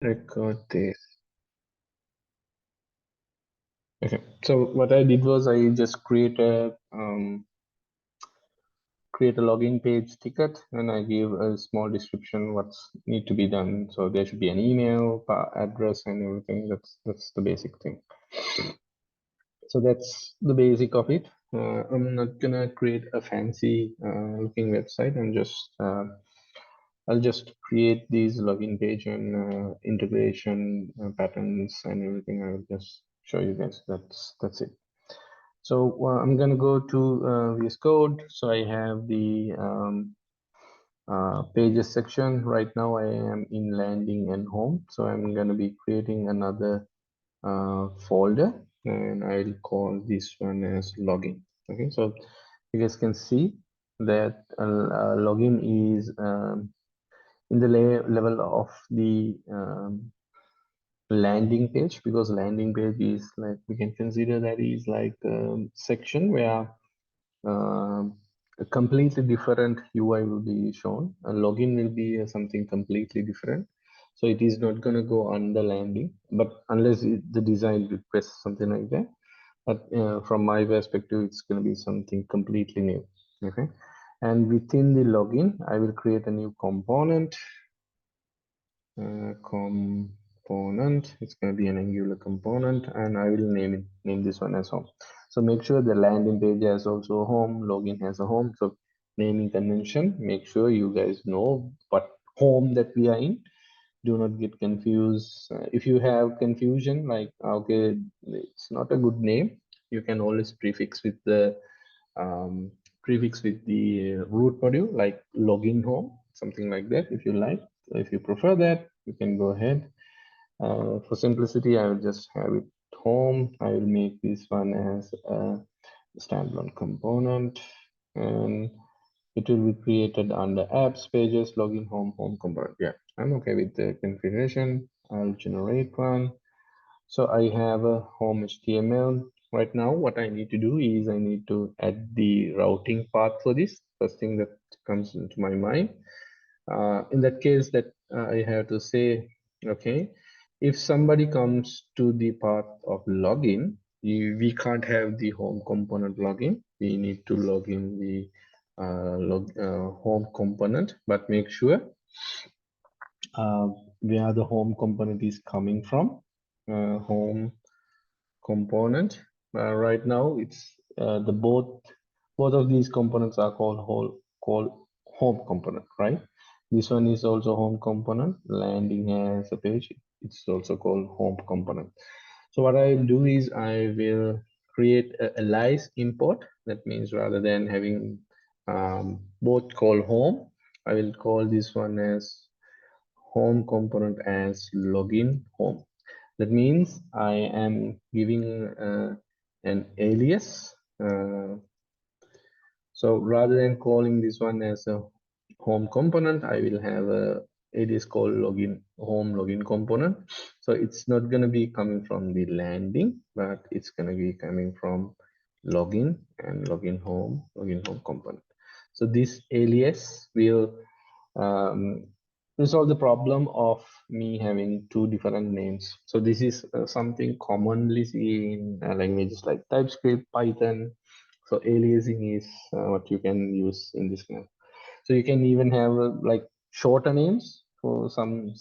record this. Okay, so what I did was I just create a login page ticket, and I give a small description what's need to be done. So there should be an email, address, and everything. That's the basic thing. So that's the basic of it. I'm not gonna create a fancy looking website. I'll just create these login page and integration patterns and everything. I'll just show you guys. That's it. So I'm gonna go to VS Code. So I have the pages section. Right now I am in landing and home. So I'm gonna be creating another folder, and I'll call this one as login. Okay, so you guys can see that login is in the level of the landing page, because landing page is like, we can consider that is like a section where a completely different UI will be shown. A login will be something completely different. So it is not going to go under landing, but unless the design requests something like that. But from my perspective, it's going to be something completely new. Okay. And within the login, I will create a new component. Component. It's going to be an Angular component, and I will name this one as home. So make sure the landing page has also a home, login has a home. So naming convention, make sure you guys know what home that we are in. Do not get confused. If you have confusion, like okay, it's not a good name, you can always um, prefix with the root module, like login home, something like that, if you like. So if you prefer that, you can go ahead. For simplicity, I will just have it home. I will make this one as a standalone component, and it will be created under apps, pages, login, home component. Yeah, I'm okay with the configuration. I'll generate one. So I have a home HTML. Right now, what I need to do is I need to add the routing path for this. First thing that comes into my mind. In that case, that I have to say, okay, if somebody comes to the path of login, we can't have the home component login. We need to log in the home component, but make sure where the home component is coming from. Home component. Right now, it's the both of these components are called home component, right? This one is also home component. Landing as a page, it's also called home component. So what I'll do is I will create a alias import. That means rather than having both call home, I will call this one as home component as login home. That means I am giving an alias. So rather than calling this one as a home component, I will have a alias called home login component. So it's not going to be coming from the landing, but it's going to be coming from login and login home component. So this alias will resolve the problem of me having two different names. So this is something commonly seen in languages like TypeScript, Python. So aliasing is what you can use in this kind. So you can even have like shorter names. For some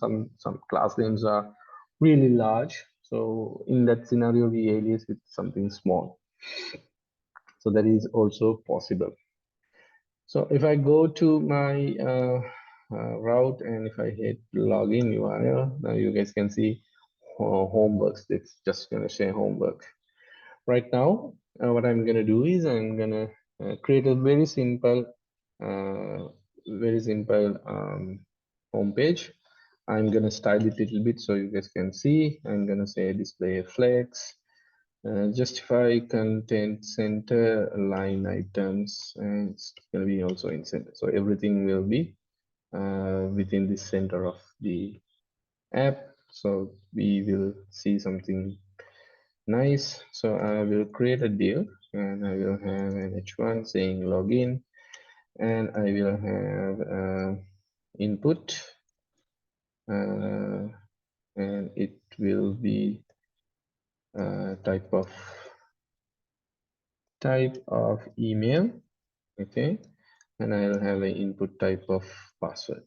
class names are really large. So in that scenario, we alias with something small. So that is also possible. So if I go to my route, and if I hit login URL, now you guys can see homeworks. It's just going to say homework. Right now, what I'm going to do is I'm going to create a very simple home page. I'm going to style it a little bit so you guys can see. I'm going to say display flex. Justify content center line items, and it's going to be also in center. So everything will be within the center of the app. So we will see something nice. So I will create a div, and I will have an h1 saying login, and I will have input. and it will be type of email. Okay, and I'll have an input type of password.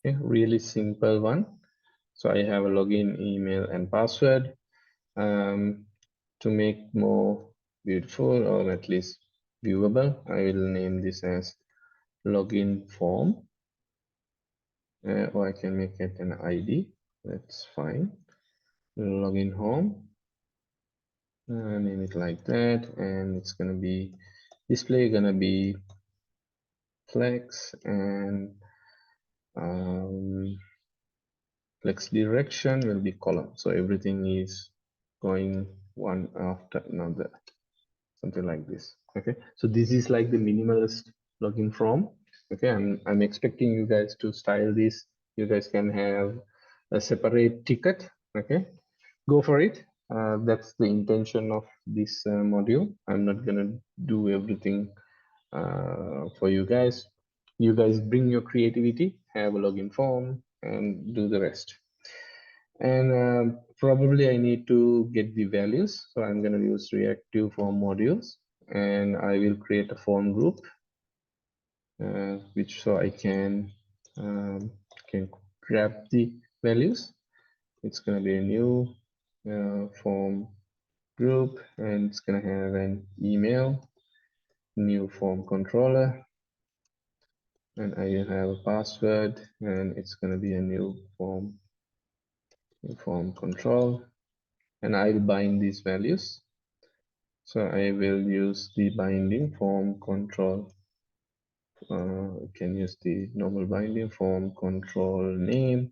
Okay, really simple one. So I have a login, email, and password. To make more beautiful, or at least viewable, I will name this as login form, or I can make it an ID. That's fine. Login home, name it like that, and it's gonna be display gonna be flex, and flex direction will be column. So everything is going one after another, something like this. Okay, so this is like the minimalist login form. Okay, I'm expecting you guys to style this. You guys can have a separate ticket. Okay, go for it. That's the intention of this module. I'm not gonna do everything for you guys. You guys bring your creativity, have a login form, and do the rest. And probably I need to get the values. So I'm going to use reactive form modules, and I will create a form group, which so I can grab the values. It's going to be a new form group, and it's going to have an email, new form controller, and I will have a password, and it's going to be a new form control, and I will bind these values. So I will use the binding form control. Can use the normal binding form control name.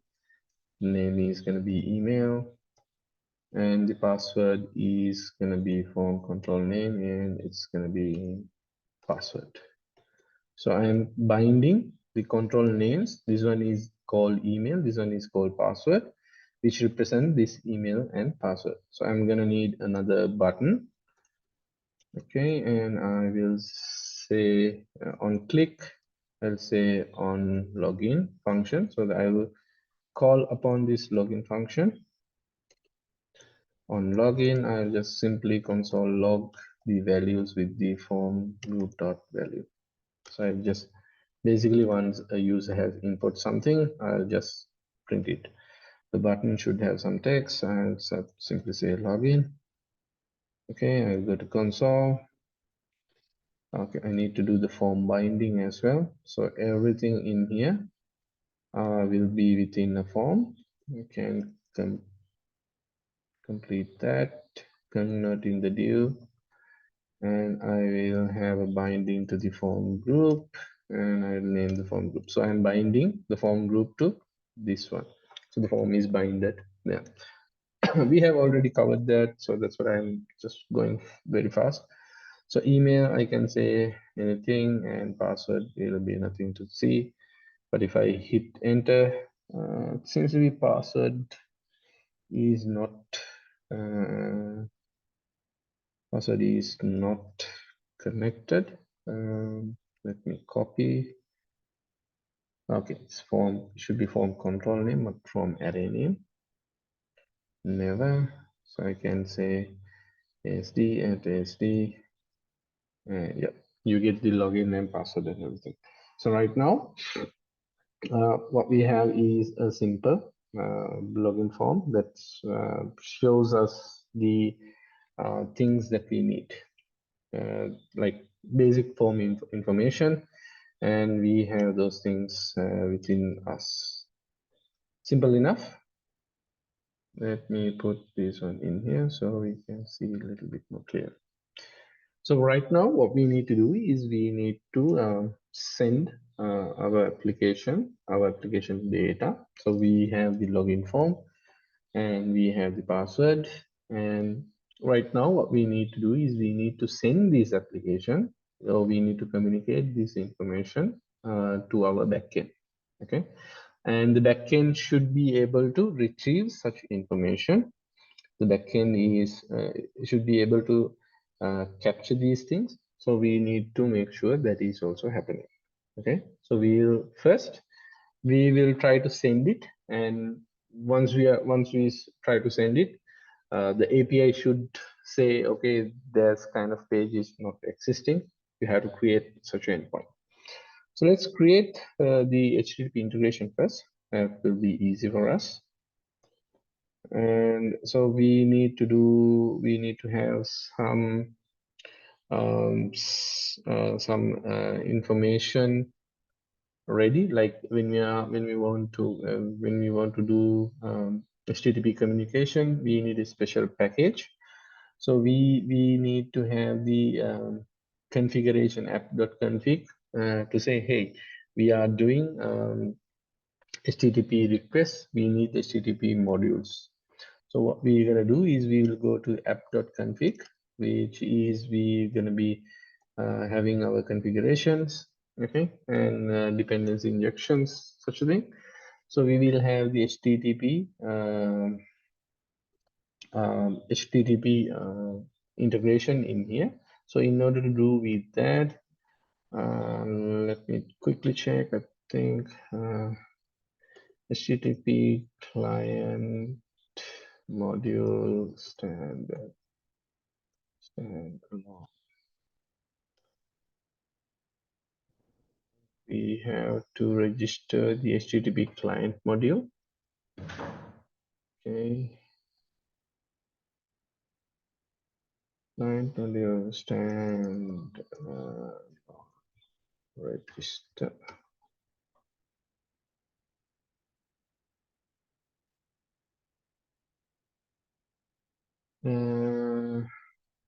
Name is going to be email, and the password is going to be form control name, and it's going to be password. So I am binding the control names. This one is called email. This one is called password, which represent this email and password. So I'm going to need another button. Okay, and I will say on click, I'll say on login function. So that I will call upon this login function. On login, I'll just simply console log the values with the form group dot value. So I just basically, once a user has input something, I'll just print it. The button should have some text. I'll simply say login. Okay, I'll go to console. Okay, I need to do the form binding as well. So everything in here will be within a form. You can complete that, convert in the div, and I will have a binding to the form group, and I'll name the form group. So I'm binding the form group to this one. So the form is binded there. We have already covered that, so that's what I'm just going very fast. So email, I can say anything, and password will be nothing to see. But if I hit enter, it seems to be password is not connected. Let me copy. Okay, it's form, it should be form control name, but form array name. Never. So I can say SD at SD. Yeah, you get the login name, password, and everything. So right now, what we have is a simple login form that shows us the things that we need, like basic form information, and we have those things within us. Simple enough. Let me put this one in here so we can see a little bit more clear. So right now, what we need to do is we need to send our application data. So we have the login form and we have the password. And right now, what we need to do is we need to send this application, or we need to communicate this information to our backend. Okay, and the backend should be able to retrieve such information. The backend is should be able to capture these things. So we need to make sure that is also happening. Okay, so we will try to send it and once we try to send it, the API should say, okay, this kind of page is not existing. You have to create such an endpoint. So let's create the HTTP integration first. That will be easy for us. And so we need to have some information ready, like when we want to do HTTP communication, we need a special package. So we need to have the configuration app.config to say, hey, we are doing HTTP requests, we need HTTP modules. So what we're going to do is we will go to app.config, which is we're going to be having our configurations, okay, and dependency injections, such a thing. So we will have the HTTP integration in here. So in order to do with that, let me quickly check. I think HTTP client module standard alone. We have to register the HTTP client module. Okay. Client module stand register.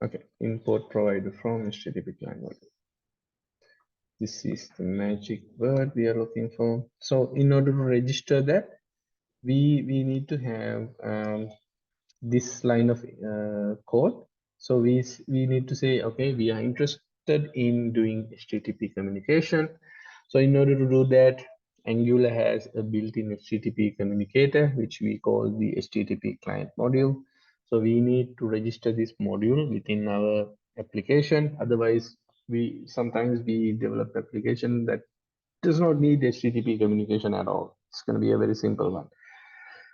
Okay, import provider from HTTP client module. This is the magic word we are looking for. So in order to register that, we need to have this line of code. So we need to say, okay, we are interested in doing HTTP communication. So in order to do that, Angular has a built-in HTTP communicator, which we call the HTTP client module. So we need to register this module within our application. Otherwise, we sometimes develop application that does not need HTTP communication at all. It's going to be a very simple one.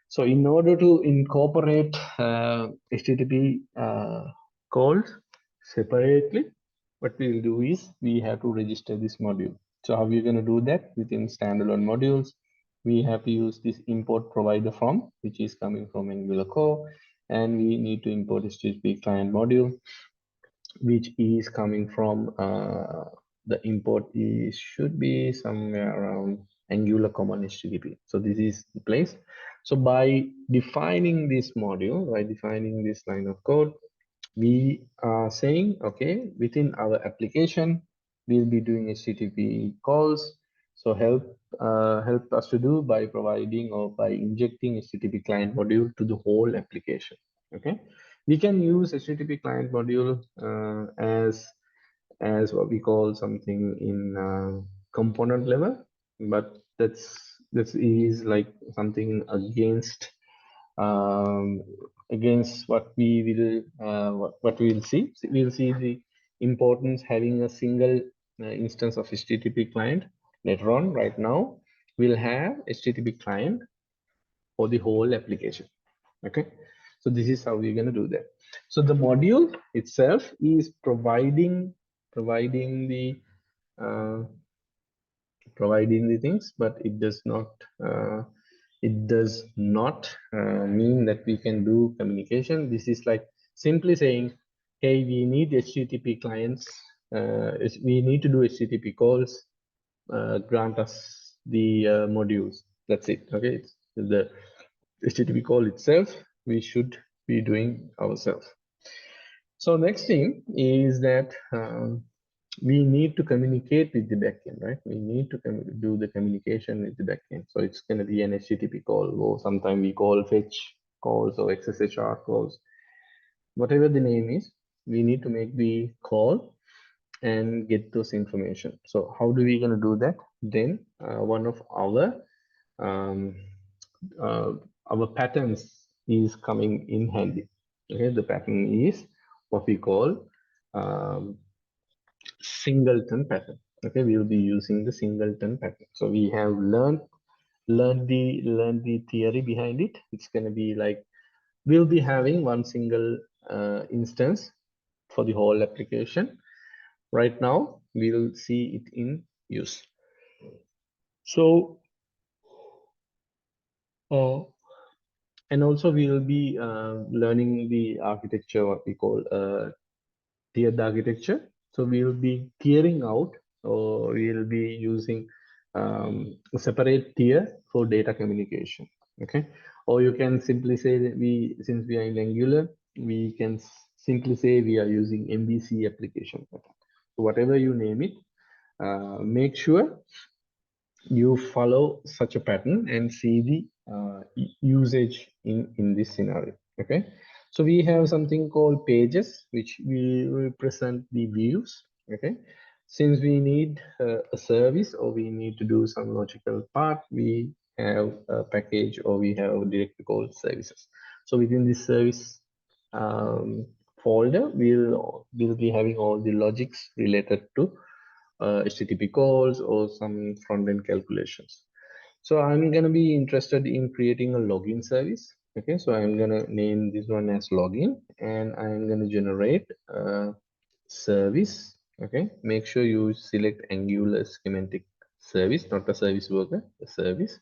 So in order to incorporate HTTP calls separately, what we will do is we have to register this module. So how we're going to do that within standalone modules? We have to use this import provider from, which is coming from Angular core, and we need to import HTTP client module, which is coming from the import is should be somewhere around Angular common HTTP. So this is the place. So by defining this module, by defining this line of code, we are saying, okay, within our application, we'll be doing HTTP calls. So help us to do by providing or by injecting HTTP client module to the whole application. Okay, we can use HTTP client module as what we call something in component level, but that is like something um, against what we will what we will see. We'll see the importance having a single instance of HTTP client later on. Right now, we'll have HTTP client for the whole application. Okay, so this is how we're going to do that. So the module itself is providing the uh, providing the things, but it does not mean that we can do communication. This is like simply saying, hey, we need HTTP clients, we need to do HTTP calls, grant us the modules. That's it. Okay, it's the HTTP call itself we should be doing ourselves. So next thing is that we need to communicate with the backend, right? We need to do the communication with the backend. So it's going to be an HTTP call, or sometimes we call fetch calls or XSHR calls, whatever the name is. We need to make the call and get those information. So how do we going to do that? Then one of um, uh, our patterns is coming in handy. Okay, the pattern is what we call um, singleton pattern. Okay, we will be using the singleton pattern. So we have learned learn the theory behind it. It's going to be like we'll be having one single instance for the whole application. Right now, we'll see it in use. So, and also we will be learning the architecture, what we call tiered architecture. So we will be tiering out, or we will be using a separate tier for data communication. Okay, or you can simply say that since we are in Angular, we can simply say we are using MVC application. So whatever you name it, make sure you follow such a pattern and see the usage in this scenario. Okay, so we have something called pages, which we represent the views. Okay, since we need a service, or we need to do some logical part, we have a package, or we have a directory called services. So within this service folder, we'll be having all the logics related to HTTP calls or some front-end calculations. So I'm going to be interested in creating a login service. Okay, so I'm going to name this one as login, and I'm going to generate a service. Okay, make sure you select Angular schematic service, not a service worker, a service,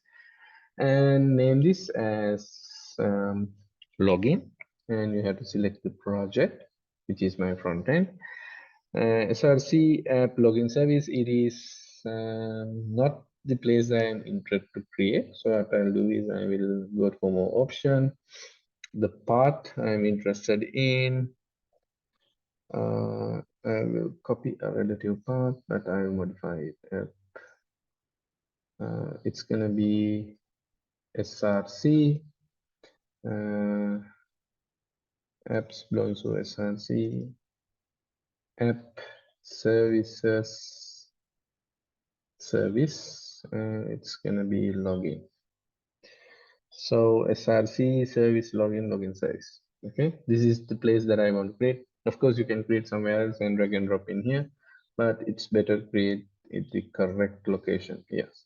and name this as login. And you have to select the project, which is my front end. SRC app login service, it is not the place I am interested to create. So what I'll do is I will go for more option. The path I'm interested in, I will copy a relative path, but I will modify it. It's gonna be SRC, apps belongs to SRC, app services service, it's gonna be login. So SRC service login service. Okay, this is the place that I want to create. Of course, you can create somewhere else and drag and drop in here, but it's better create it the correct location. Yes.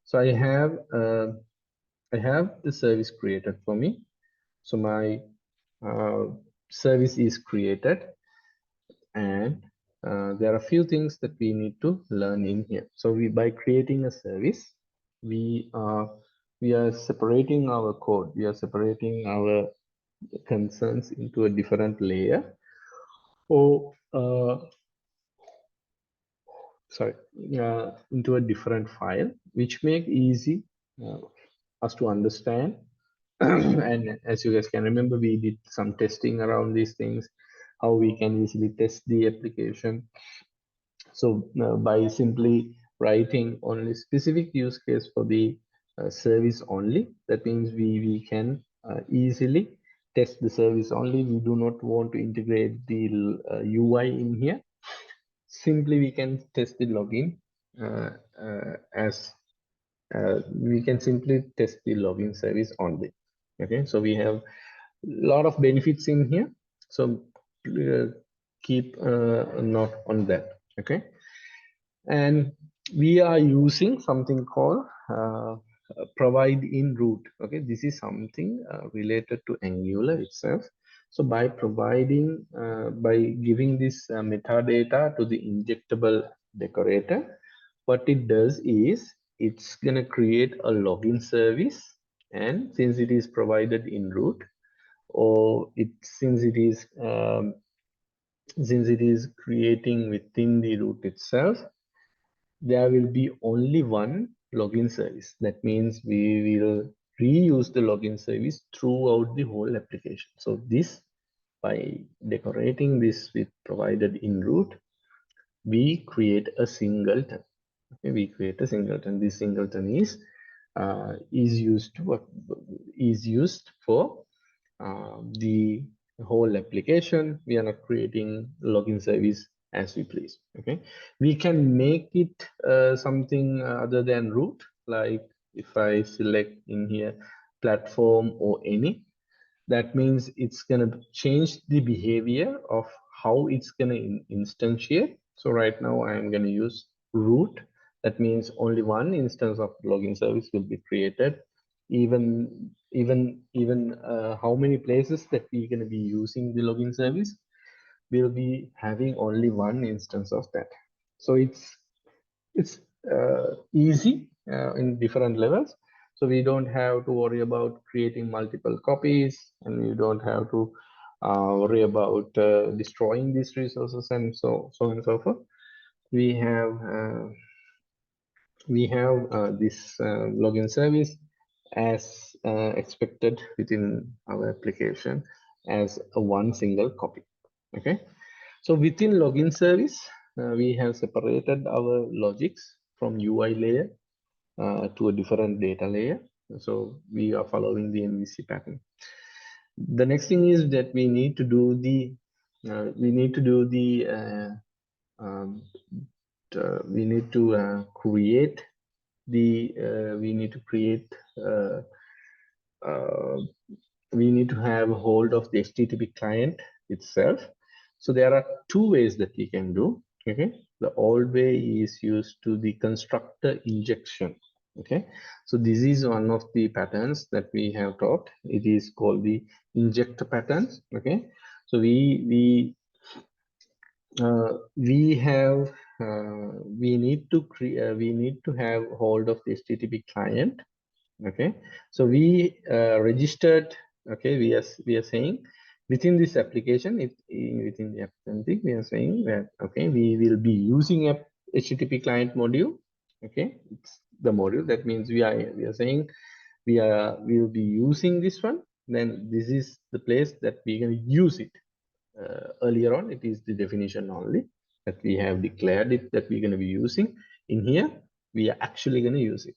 So I have the service created for me. So my service is created, and there are a few things that we need to learn in here. So by creating a service, we are separating our code. We are separating our concerns into a different layer, or into a different file, which make easy us to understand. And as you guys can remember, we did some testing around these things, how we can easily test the application. So by simply writing only specific use case for the service only, that means we can easily test the service only. We do not want to integrate the UI in here. Simply we can test the login as we can simply test the login service only. Okay, so we have a lot of benefits in here. So keep a note on that. Okay, and we are using something called provide in root. Okay, this is something related to Angular itself. So by providing, by giving this metadata to the injectable decorator, what it does is it's gonna create a login service, and since it is provided in root, or since it is creating within the root itself, there will be only one login service. That means we will reuse the login service throughout the whole application. So this, by decorating this with provided in root, we create a singleton. Okay, we create a singleton. This singleton is used for the whole application. We are not creating login service as we please. Okay, we can make it something other than root, like if I select in here platform or any, that means it's going to change the behavior of how it's going to instantiate. So right now I'm going to use root That means only one instance of login service will be created. Even how many places that we're going to be using the login service, we'll be having only one instance of that. So it's easy in different levels. So we don't have to worry about creating multiple copies, and we don't have to worry about destroying these resources and so on and so forth. We have this login service as expected within our application as a one single copy. Okay, so within login service, we have separated our logics from UI layer to a different data layer. So we are following the MVC pattern. The next thing is that we need to do the create the we need to create we need to have a hold of the HTTP client itself. So there are two ways that we can do. Okay, the old way is used to the constructor injection. Okay, so this is one of the patterns that we have taught. It is called the injector patterns. Okay, so we need to have hold of the HTTP client. Okay, so we registered. Okay, we are saying within this application, within the application thing, we are saying that okay, we will be using a HTTP client module. Okay, it's the module. That means we are saying we will be using this one. Then this is the place that we're going to use it. Earlier on, it is the definition only that we have declared it that we're going to be using. In here, we are actually going to use it.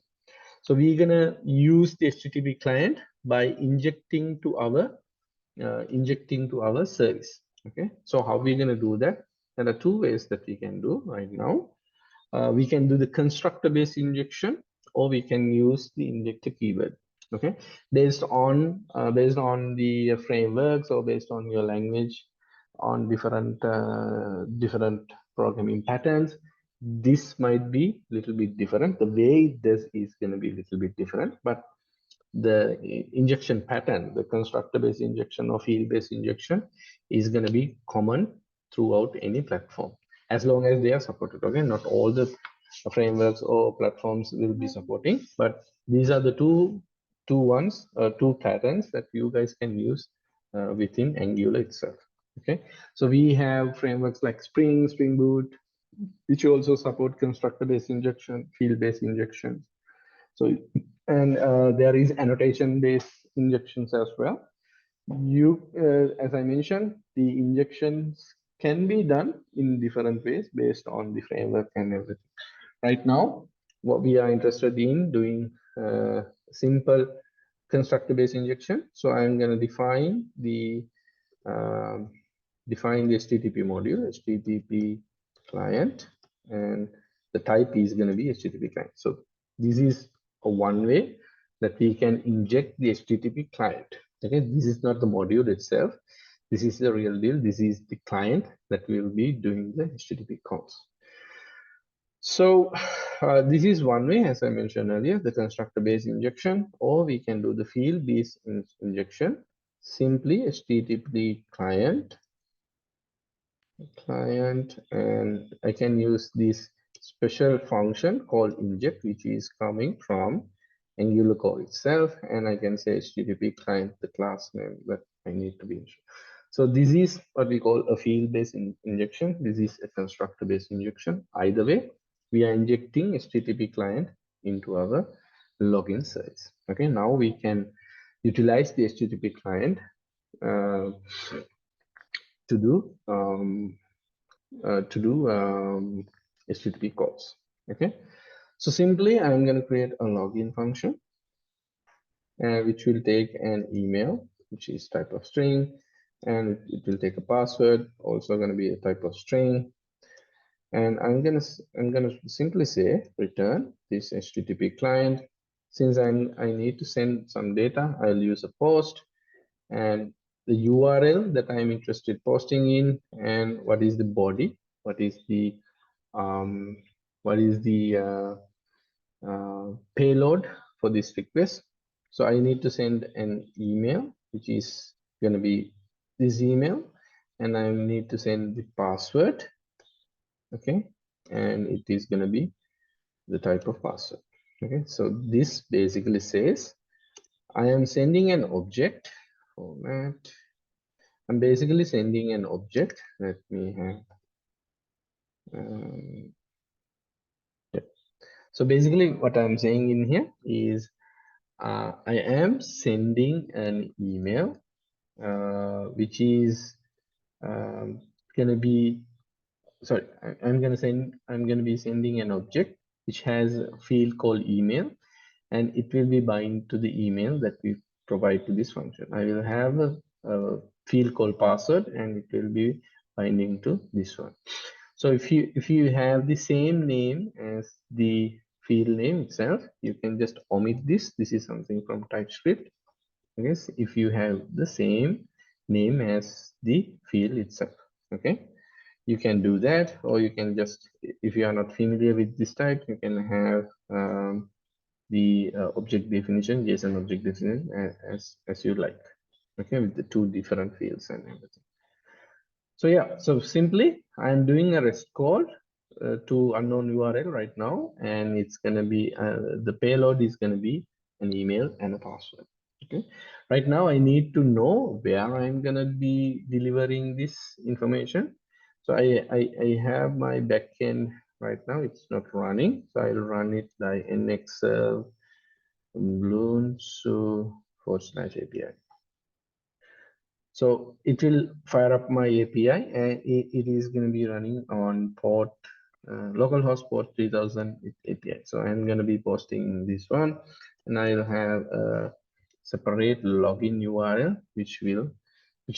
So we're going to use the HTTP client by injecting to our service. Okay, so how we're going to do that? There are two ways that we can do right now. We can do the constructor based injection, or we can use the injector keyword. Okay, based on the frameworks or based on your language, on different programming patterns, this might be a little bit different. The way this is going to be a little bit different, but the injection pattern, the constructor based injection or field based injection, is going to be common throughout any platform as long as they are supported. Okay, not all the frameworks or platforms will be supporting, but these are the two patterns that you guys can use within Angular itself. Okay, so we have frameworks like Spring Boot, which also support constructor based injection, field based injection. So, and there is annotation based injections as well. As I mentioned, the injections can be done in different ways based on the framework and everything. Right now, what we are interested in doing simple constructor based injection. So I'm going to define the HTTP module, HTTP client, and the type is going to be HTTP client. So this is a one way that we can inject the HTTP client. Okay, this is not the module itself. This is the real deal. This is the client that will be doing the HTTP calls. So this is one way, as I mentioned earlier, the constructor-based injection, or we can do the field-based injection. Simply HTTP client, and I can use this special function called inject, which is coming from Angular core itself, and I can say HTTP client, the class name that I need to be injected. So this is what we call a field-based injection. This is a constructor-based injection. Either way, we are injecting HTTP client into our login service. Okay, now we can utilize the HTTP client to do HTTP calls. Okay, so simply I'm going to create a login function, which will take an email, which is type of string, and it will take a password, also going to be a type of string. And I'm gonna simply say return this HTTP client. Since I need to send some data, I'll use a post and the URL that I'm interested posting in, and what is the body, what is the what is the payload for this request. So I need to send an email, which is going to be this email, and I need to send the password. Okay, and it is going to be the type of password. Okay, so this basically says I am sending an object format. I'm basically sending an object. Let me have yeah. So basically what I'm saying in here is I am sending an email which is gonna be sorry, I'm gonna be sending an object which has a field called email, and it will be bind to the email that we provide to this function. I will have a field called password, and it will be binding to this one. So if you have the same name as the field name itself, you can just omit this. This is something from TypeScript. Okay, so if you have the same name as the field itself, okay, you can do that, or you can just, if you are not familiar with this type, you can have the object definition, JSON object definition as you like, okay, with the two different fields and everything. So yeah, so simply I'm doing a REST call to unknown URL right now, and it's gonna be the payload is gonna be an email and a password. Okay, right now I need to know where I'm gonna be delivering this information. So I have my backend right now. It's not running, so I'll run it by nx bloonsu/API. So it will fire up my API, and it is going to be running on port localhost port 3000 API. So I'm going to be posting this one, and I'll have a separate login URL which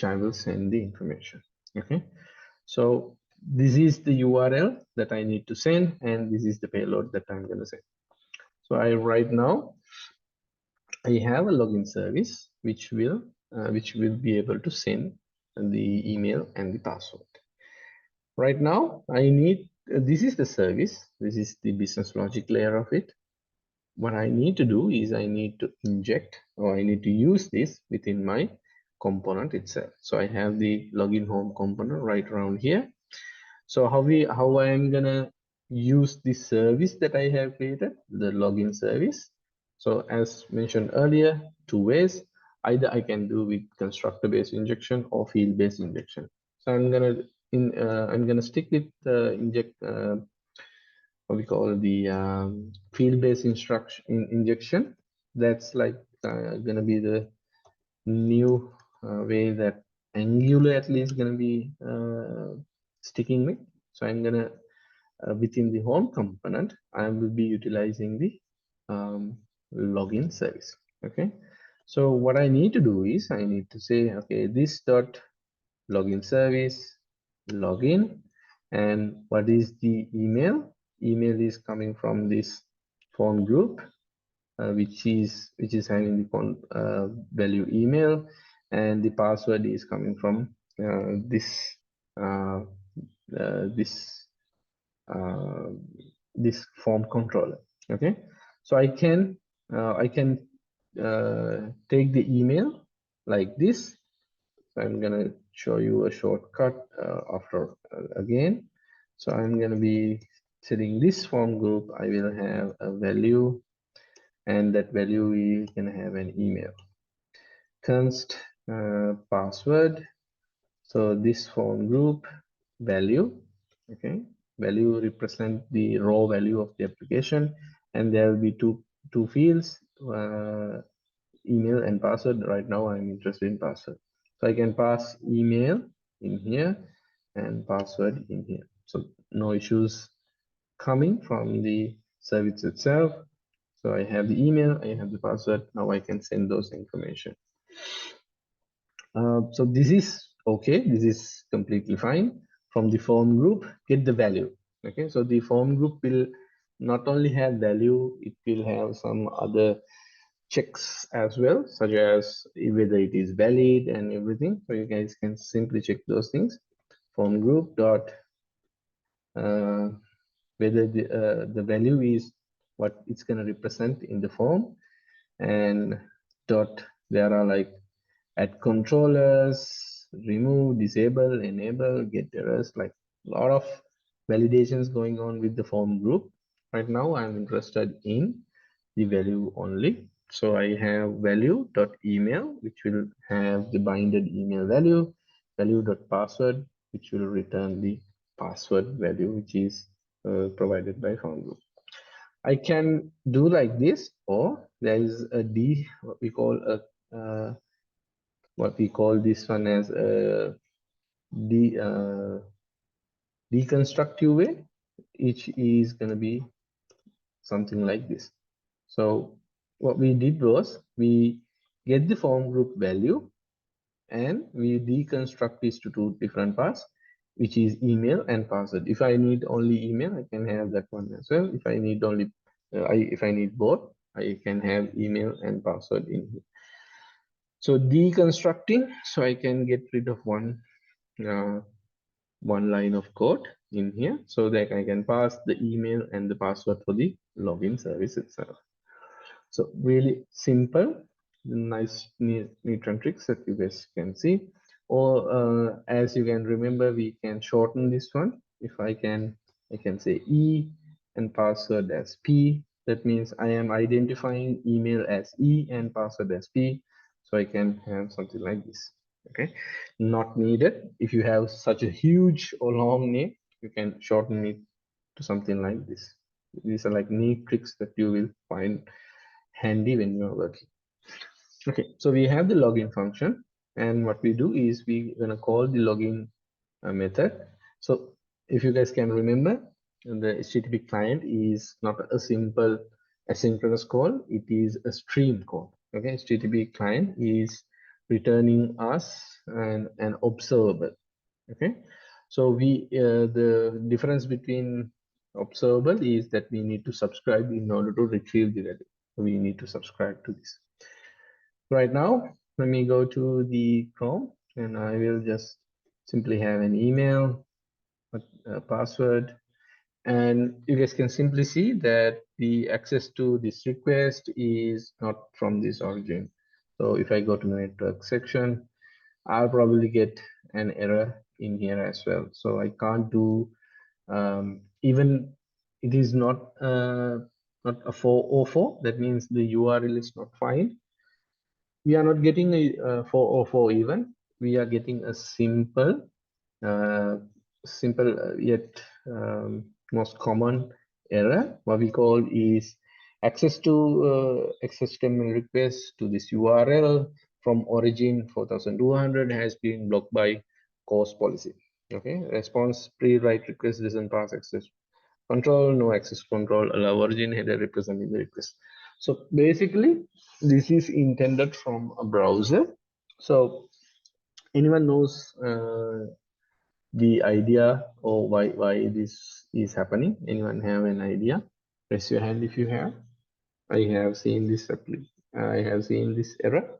I will send the information. Okay, so this is the URL that I need to send, and this is the payload that I'm going to send. So right now I have a login service which will be able to send the email and the password. Right now, I need this is the service. This is the business logic layer of it. What I need to do is I need to inject, or I need to use this within my component itself. So I have the login home component right around here. So how I am gonna use this service that I have created, the login service. So as mentioned earlier, two ways. Either I can do with constructor-based injection or field-based injection. So I'm gonna stick with inject what we call the field-based injection. That's like gonna be the new way that Angular at least gonna be sticking with. So I'm gonna within the home component, I will be utilizing the login service. Okay, so what I need to do is I need to say, okay, this dot login service login, and what is the email? Email is coming from this form group, which is having the value email, and the password is coming from this uh, this this form controller. Okay, so I can take the email like this. So I'm gonna show you a shortcut after again. So I'm gonna be setting this form group. I will have a value, and that value we can have an email. Const password. So this form group value, okay, value represent the raw value of the application, and there will be two fields, email and password. Right now I'm interested in password, so I can pass email in here and password in here. So no issues coming from the service itself. So I have the email, I have the password. Now I can send those information. So this is okay. This is completely fine. From the form group, get the value. Okay, so the form group will not only have value, it will have some other checks as well, such as whether it is valid and everything. So you guys can simply check those things. Form group dot whether the value is what it's going to represent in the form, and dot, there are like add controllers, remove, disable, enable, get errors, like a lot of validations going on with the form group. Right now I'm interested in the value only. So I have value dot email, which will have the binded email value, value dot password, which will return the password value, which is provided by form group. I can do like this, or there is a D, what we call this one as a deconstructive way, which is going to be something like this. So what we did was we get the form group value and we deconstruct this to two different parts, which is email and password. If I need only email, I can have that one as well. If I need only, if I need both, I can have email and password in here. So deconstructing, so I can get rid of one line of code in here so that I can pass the email and the password for the login service itself. So really simple, nice neat and tricks that you guys can see. Or as you can remember, we can shorten this one. If I can say E and password as P. That means I am identifying email as E and password as P. So I can have something like this. Okay, not needed. If you have such a huge or long name, you can shorten it to something like this. These are like neat tricks that you will find handy when you're working. Okay, so we have the login function, and what we do is we're gonna call the login method. So if you guys can remember, the HTTP client is not a simple asynchronous call, it is a stream call. Okay, HTTP client is returning us an observable. Okay, so the difference between observable is that we need to subscribe in order to retrieve the value. So we need to subscribe to this. Right now, let me go to the Chrome and I will just simply have an email, a password, and you guys can simply see that the access to this request is not from this origin. So if I go to the network section, I'll probably get an error in here as well. So I can't do even it is not a 404. That means the URL is not fine. We are not getting a 404 even. We are getting a simple yet most common error. What we call is access to XHTML request to this URL from origin 4200 has been blocked by CORS policy. Okay, response pre-write request doesn't pass access control, no access control, allow origin header representing the request. So basically, this is intended from a browser. So anyone knows the idea or why this is happening? Anyone have an idea? Raise your hand if you have. I have seen this error.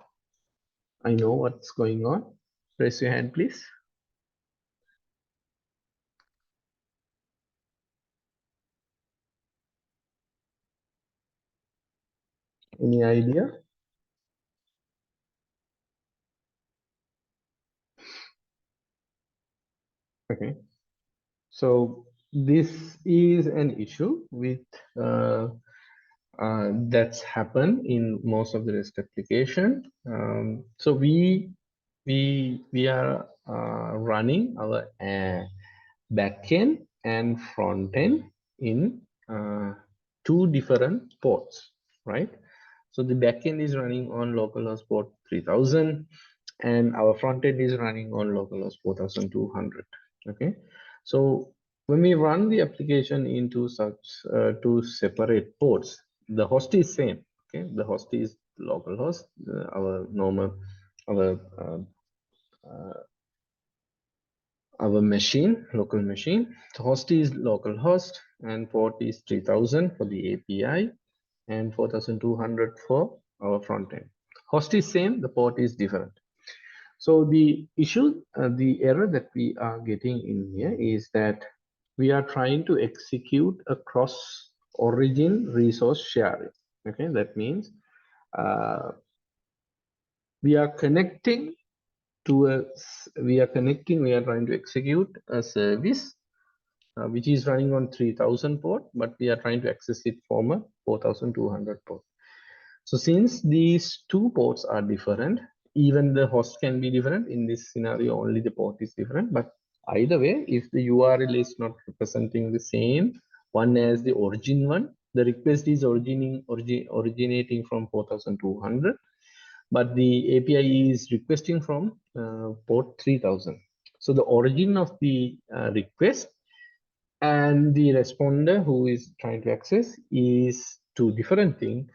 I know what's going on. Raise your hand, please. Any idea? Okay. So this is an issue with that's happened in most of the REST application. So we are running our backend and frontend in two different ports, right? So the backend is running on localhost port 3000 and our frontend is running on localhost 4200. Okay, so when we run the application into such two separate ports, the host is same. Okay, the host is localhost, our normal, our machine, local machine. The host is localhost and port is 3000 for the API and 4200 for our front end. Host is same, the port is different. So the issue, the error that we are getting in here is that we are trying to execute a cross origin resource sharing. Okay, that means we are connecting to we are trying to execute a service which is running on 3000 port, but we are trying to access it from a 4200 port. So since these two ports are different, even the host can be different. In this scenario, only the port is different. But either way, if the URL is not representing the same one as the origin one, the request is originating from 4200, but the API is requesting from port 3000. So the origin of the request and the responder who is trying to access is two different things.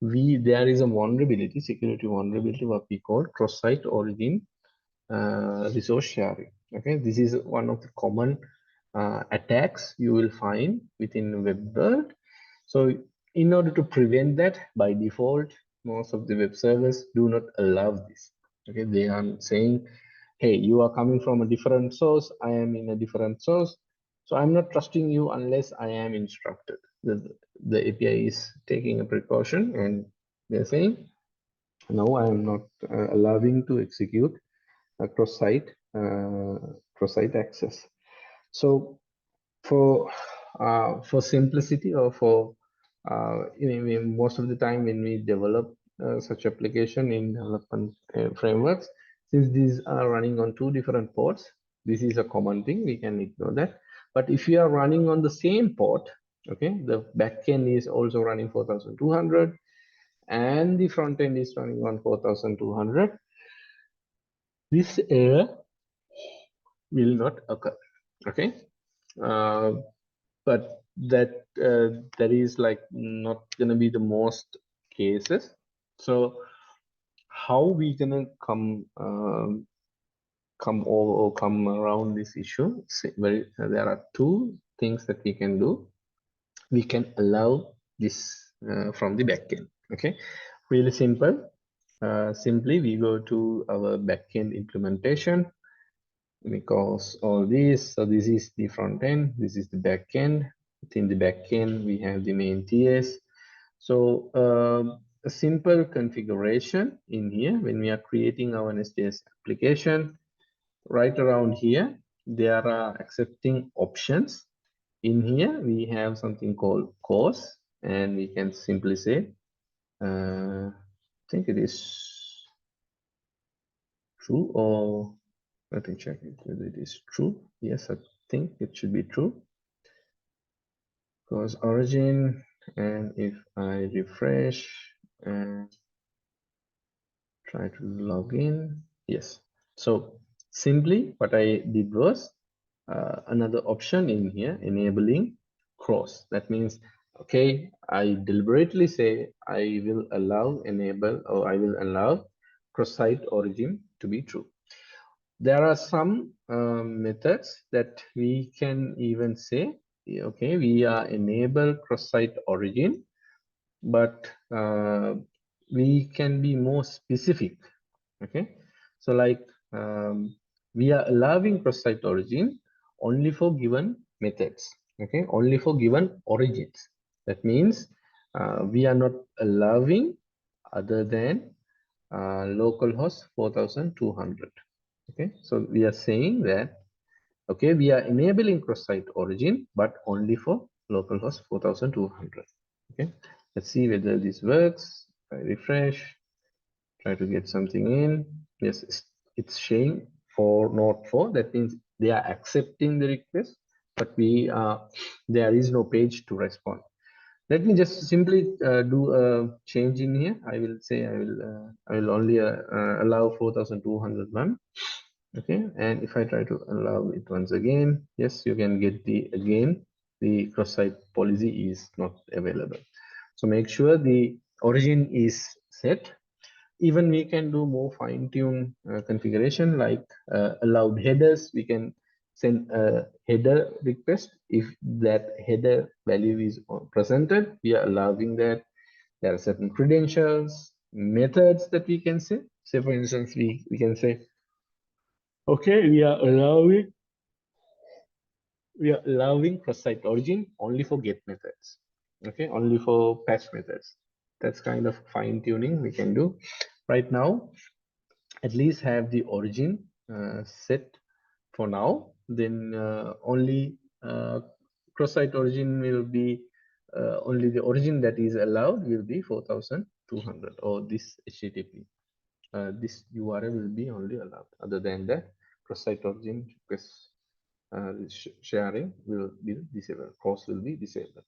There is a vulnerability, security vulnerability, what we call cross-site origin resource sharing. Okay, this is one of the common attacks you will find within the web world. So in order to prevent that, by default, most of the web servers do not allow this. Okay, they are saying, hey, you are coming from a different source, I am in a different source, so I'm not trusting you unless I am instructed. The API is taking a precaution and they're saying, no, I am not allowing to execute a cross-site access. So for simplicity, or for most of the time when we develop such application in development frameworks, since these are running on two different ports, this is a common thing, we can ignore that. But if you are running on the same port, okay, the backend is also running 4200 and the front end is running on 4200, this error will not occur. Okay, but that is like not gonna be the most cases. So how we gonna come around this issue? There are two things that we can do. We can allow this from the backend. Okay, really simple. Simply we go to our backend implementation. Because all these, so this is the front end, this is the back end. Within the back end, we have the main TS. So a simple configuration in here when we are creating our NestJS application, right around here, there are accepting options. In here, we have something called course, and we can simply say, I think it is true, or let me check it whether it is true. Yes, I think it should be true. Because origin, and if I refresh and try to log in, yes. So simply what I did was another option in here, enabling cross. That means, okay, I deliberately say I will allow enable, or I will allow cross-site origin to be true. There are some methods that we can even say, okay, we are enable cross-site origin, but we can be more specific. Okay, so like we are allowing cross-site origin only for given methods. Okay, only for given origins. That means we are not allowing other than localhost 4200. Okay, so we are saying that, okay, we are enabling cross-site origin, but only for localhost 4200. Okay, let's see whether this works. I refresh, try to get something in. Yes, it's showing for not for. That means they are accepting the request, but there is no page to respond. Let me just simply do a change in here. I will say I will only allow 4201. Okay, and if I try to allow it once again, yes, you can get the cross-site policy is not available. So make sure the origin is set. Even we can do more fine-tune configuration, like allowed headers. We can send a header request. If that header value is presented, we are allowing that. There are certain credentials, methods that we can say. Say for instance, we can say, okay, we are allowing we are allowing cross-site origin only for get methods. Okay, only for patch methods. That's kind of fine tuning we can do. Right now, at least have the origin set for now. Then only cross-site origin will be only the origin that is allowed will be 4200, or this HTTP. This URL will be only allowed. Other than that, cross-site origin request sharing will be disabled. Cross will be disabled.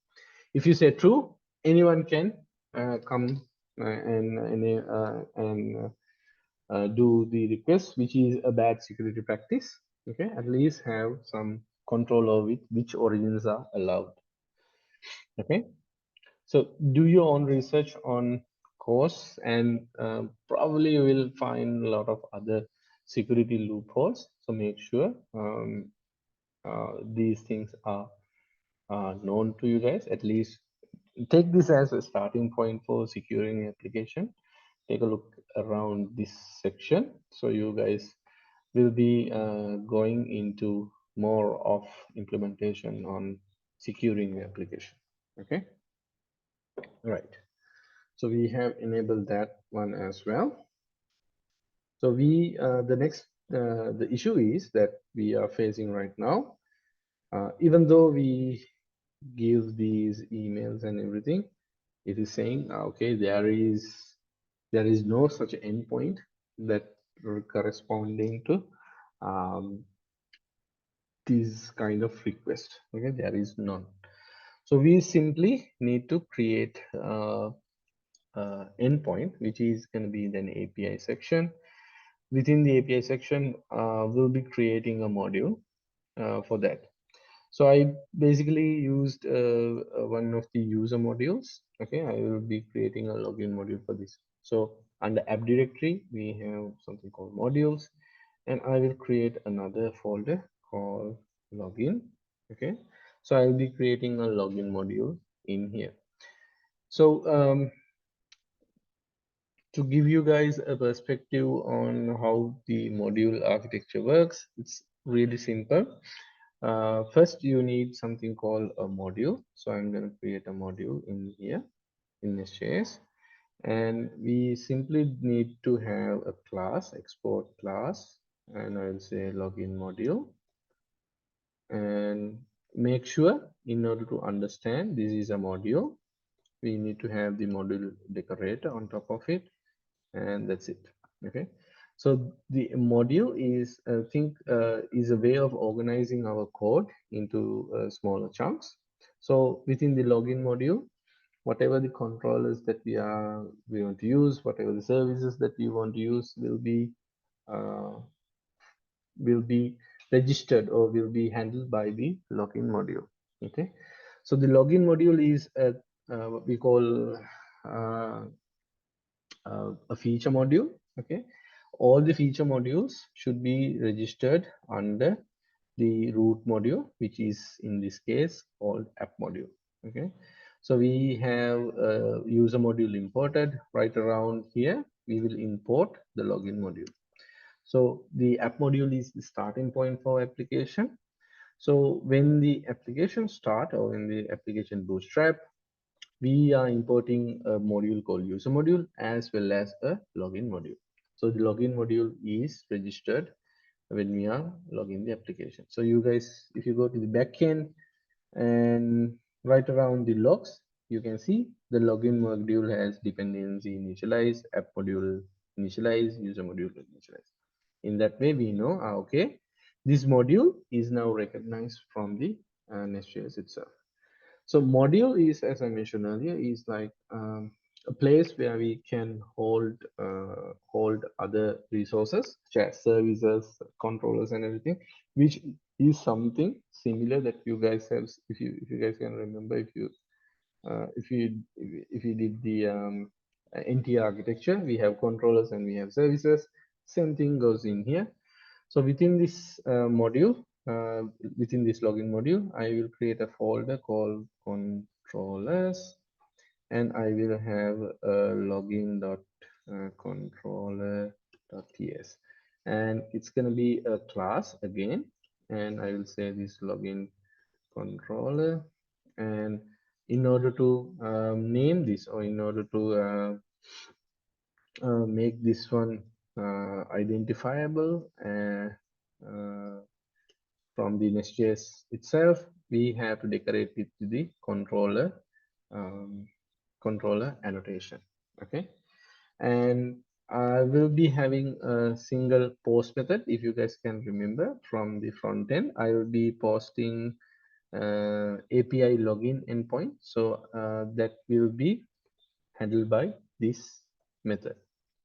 If you say true, anyone can come and do the request, which is a bad security practice. Okay, at least have some control over which origins are allowed. Okay, so do your own research on course, and probably you will find a lot of other security loopholes. So make sure these things are known to you guys. At least take this as a starting point for securing the application. Take a look around this section, so you guys will be going into more of implementation on securing the application. Okay, right. So we have enabled that one as well. So we the next the issue is that we are facing right now. Even though we give these emails and everything, it is saying okay, there is no such endpoint that corresponding to um, this kind of request. Okay, there is none. So we simply need to create endpoint, which is going to be then API section. Within the API section, we'll be creating a module for that. So I basically used one of the user modules. Okay, I will be creating a login module for this. So under app directory, we have something called modules, and I will create another folder called login. Okay, so I will be creating a login module in here. So to give you guys a perspective on how the module architecture works, it's really simple. First, you need something called a module. So I'm going to create a module in here in SJS. And we simply need to have a class, export class, and I'll say login module. And make sure, in order to understand this is a module, we need to have the module decorator on top of it, and that's it. Okay, so the module is is a way of organizing our code into smaller chunks. So within the login module, whatever the controllers that we want to use, whatever the services that we want to use uh, will be registered or will be handled by the login module. Okay, so the login module is what we call uh, a feature module. Okay, all the feature modules should be registered under the root module, which is in this case called app module. Okay, so we have a user module imported. Right around here we will import the login module. So the app module is the starting point for application. So when the application start, or when the application bootstrap, we are importing a module called user module as well as a login module. So the login module is registered when we are logging the application. So you guys, if you go to the backend and right around the logs, you can see the login module has dependency initialize, app module initialize, user module initialize. In that way, we know, okay, this module is now recognized from the Nest.js itself. So module is, as I mentioned earlier, is like a place where we can hold other resources, such as services, controllers, and everything, which is something similar that you guys have. If you guys can remember, if you did the NT architecture, we have controllers and we have services. Same thing goes in here. So within this module, within this login module, I will create a folder called controllers, and I will have a login.controller.ts, and it's going to be a class again, and I will say this login controller. And in order to name this, or in order to make this one identifiable from the Nest.js itself, we have to decorate it to the um, controller annotation. Okay, and I will be having a single post method. If you guys can remember from the front end, I will be posting API login endpoint. So that will be handled by this method.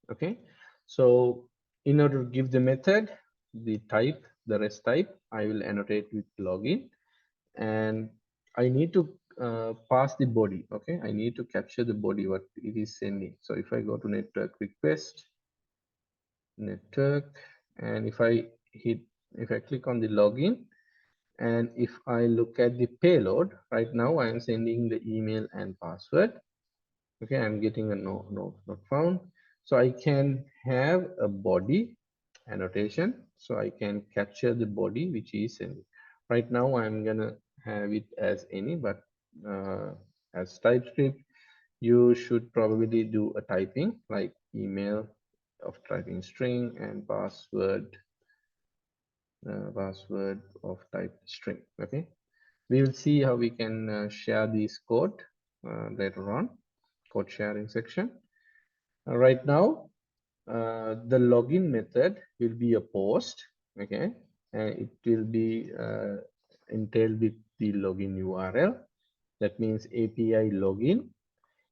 Okay, so in order to give the method the type, the REST type, I will annotate with login, and I need to pass the body. Okay, I need to capture the body what it is sending. So if I go to network request, network, and if I click on the login, and if I look at the payload, right now I am sending the email and password. Okay, I'm getting a no not found. So I can have a body annotation, so I can capture the body which is sending. Right now I'm gonna have it as any, but as TypeScript you should probably do a typing like email of typing string and password of type string. Okay, we will see how we can share this code later on, code sharing section. Right now the login method will be a post. Okay, and it will be entailed with the login URL. That means API login.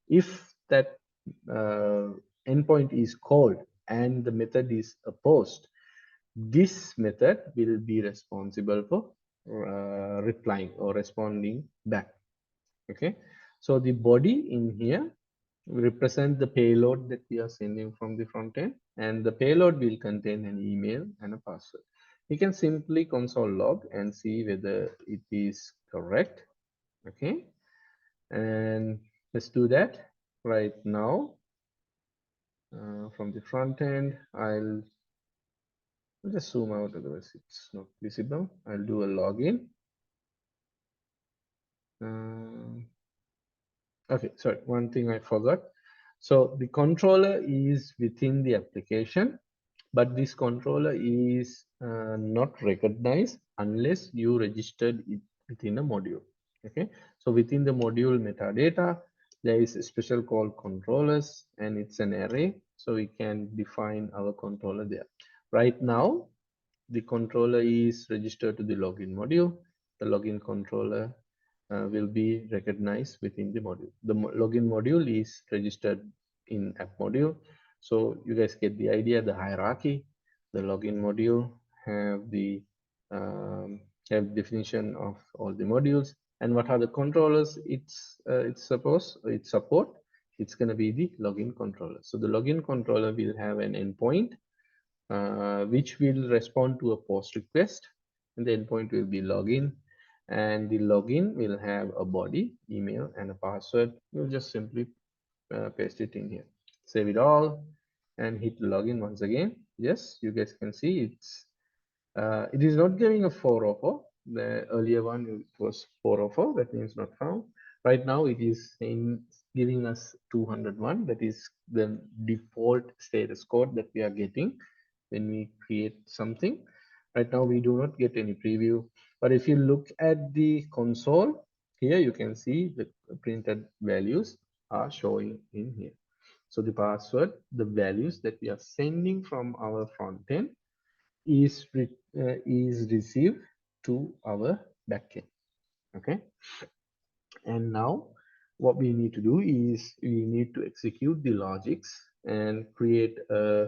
If that endpoint is called and the method is a post, this method will be responsible for replying or responding back. Okay, so the body in here represent the payload that we are sending from the front end, and the payload will contain an email and a password. You can simply console log and see whether it is correct. Okay, and let's do that right now. From the front end, I'll just zoom out, otherwise it's not visible. I'll do a login. Okay, sorry, one thing I forgot. So the controller is within the application, but this controller is not recognized unless you registered it within a module. Okay, so within the module metadata, there is a special called controllers, and it's an array, so we can define our controller there. Right now, the controller is registered to the login module. The login controller will be recognized within the module. The login module is registered in app module. So you guys get the idea, the hierarchy. The login module have the definition of all the modules, and what are the controllers it's support. It's going to be the login controller. So the login controller will have an endpoint which will respond to a post request, and the endpoint will be login, and the login will have a body, email, and a password. You'll just simply paste it in here, save it all, and hit login once again. Yes, you guys can see it is not giving a 404. The earlier one it was 404, that means not found. Right now it is giving us 201, that is the default status code that we are getting when we create something. Right now we do not get any preview, but if you look at the console here, you can see the printed values are showing in here. So the password, the values that we are sending from our front end is received to our backend. Okay, and now what we need to do is we need to execute the logics and create a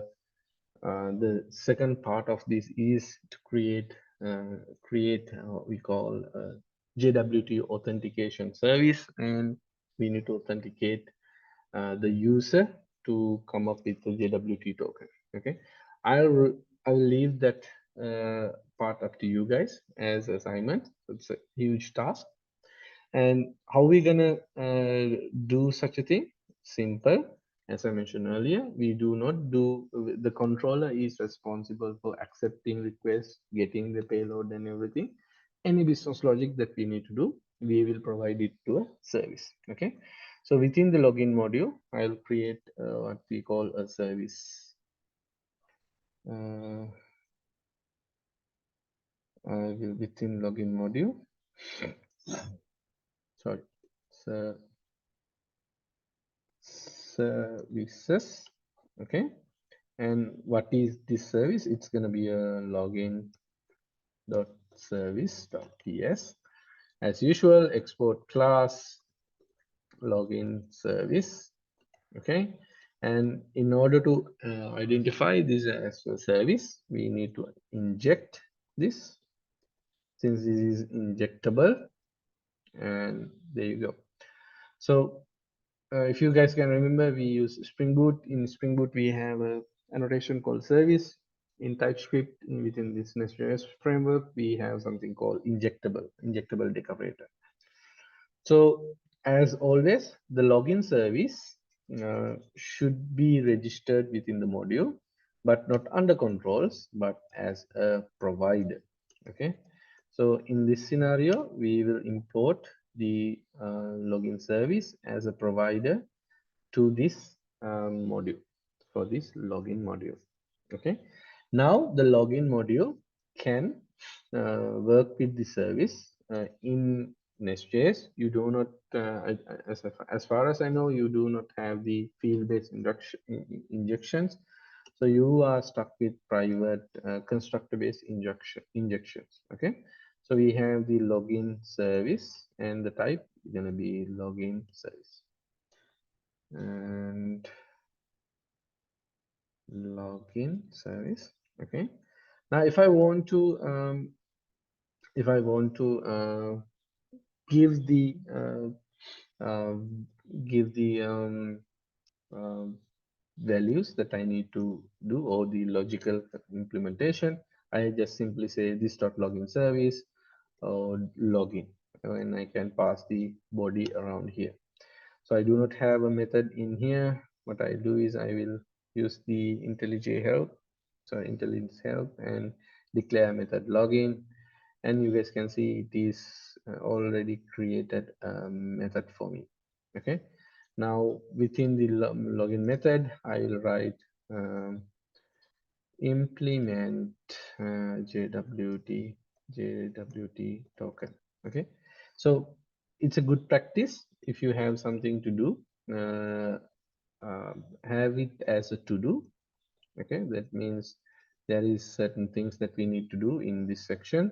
the second part of this is to create what we call a JWT authentication service, and we need to authenticate the user to come up with the JWT token. Okay, I'll I'll leave that part up to you guys as assignment. It's a huge task. And how we gonna do such a thing? Simple. As I mentioned earlier, we do not do, the controller is responsible for accepting requests, getting the payload and everything. any business logic that we need to do, we will provide it to a service. Okay, so within the login module, I'll create what we call a service. I will within login module, sorry, services. Okay, and what is this service? It's going to be a login dot service dot ps. As usual, export class login service. Okay, and in order to identify this as a service, we need to inject this, since this is injectable, and there you go. So if you guys can remember, we use Spring Boot. In Spring Boot, we have a annotation called service. In TypeScript, within this Nest.js framework, we have something called injectable decorator. So as always, the login service should be registered within the module, but not under controls, but as a provider. Okay. So in this scenario, we will import the login service as a provider to this module, for this login module. Okay. Now the login module can work with the service in Nest.js. You do not, as far as I know, you do not have the field-based injections. So you are stuck with private constructor-based injections. Okay. So we have the login service, and the type is going to be login service. And login service. Okay. Now, if I want to give the values that I need to do, or the logical implementation, I just simply say this dot login service or login, and I can pass the body around here. So I do not have a method in here. What I do is I will use the IntelliJ help, so IntelliJ help, and declare method login. And you guys can see it is already created a method for me. Okay. Now within the login method, I will write implement JWT token. Okay. So it's a good practice if you have something to do, have it as a to do. Okay, that means there is certain things that we need to do in this section.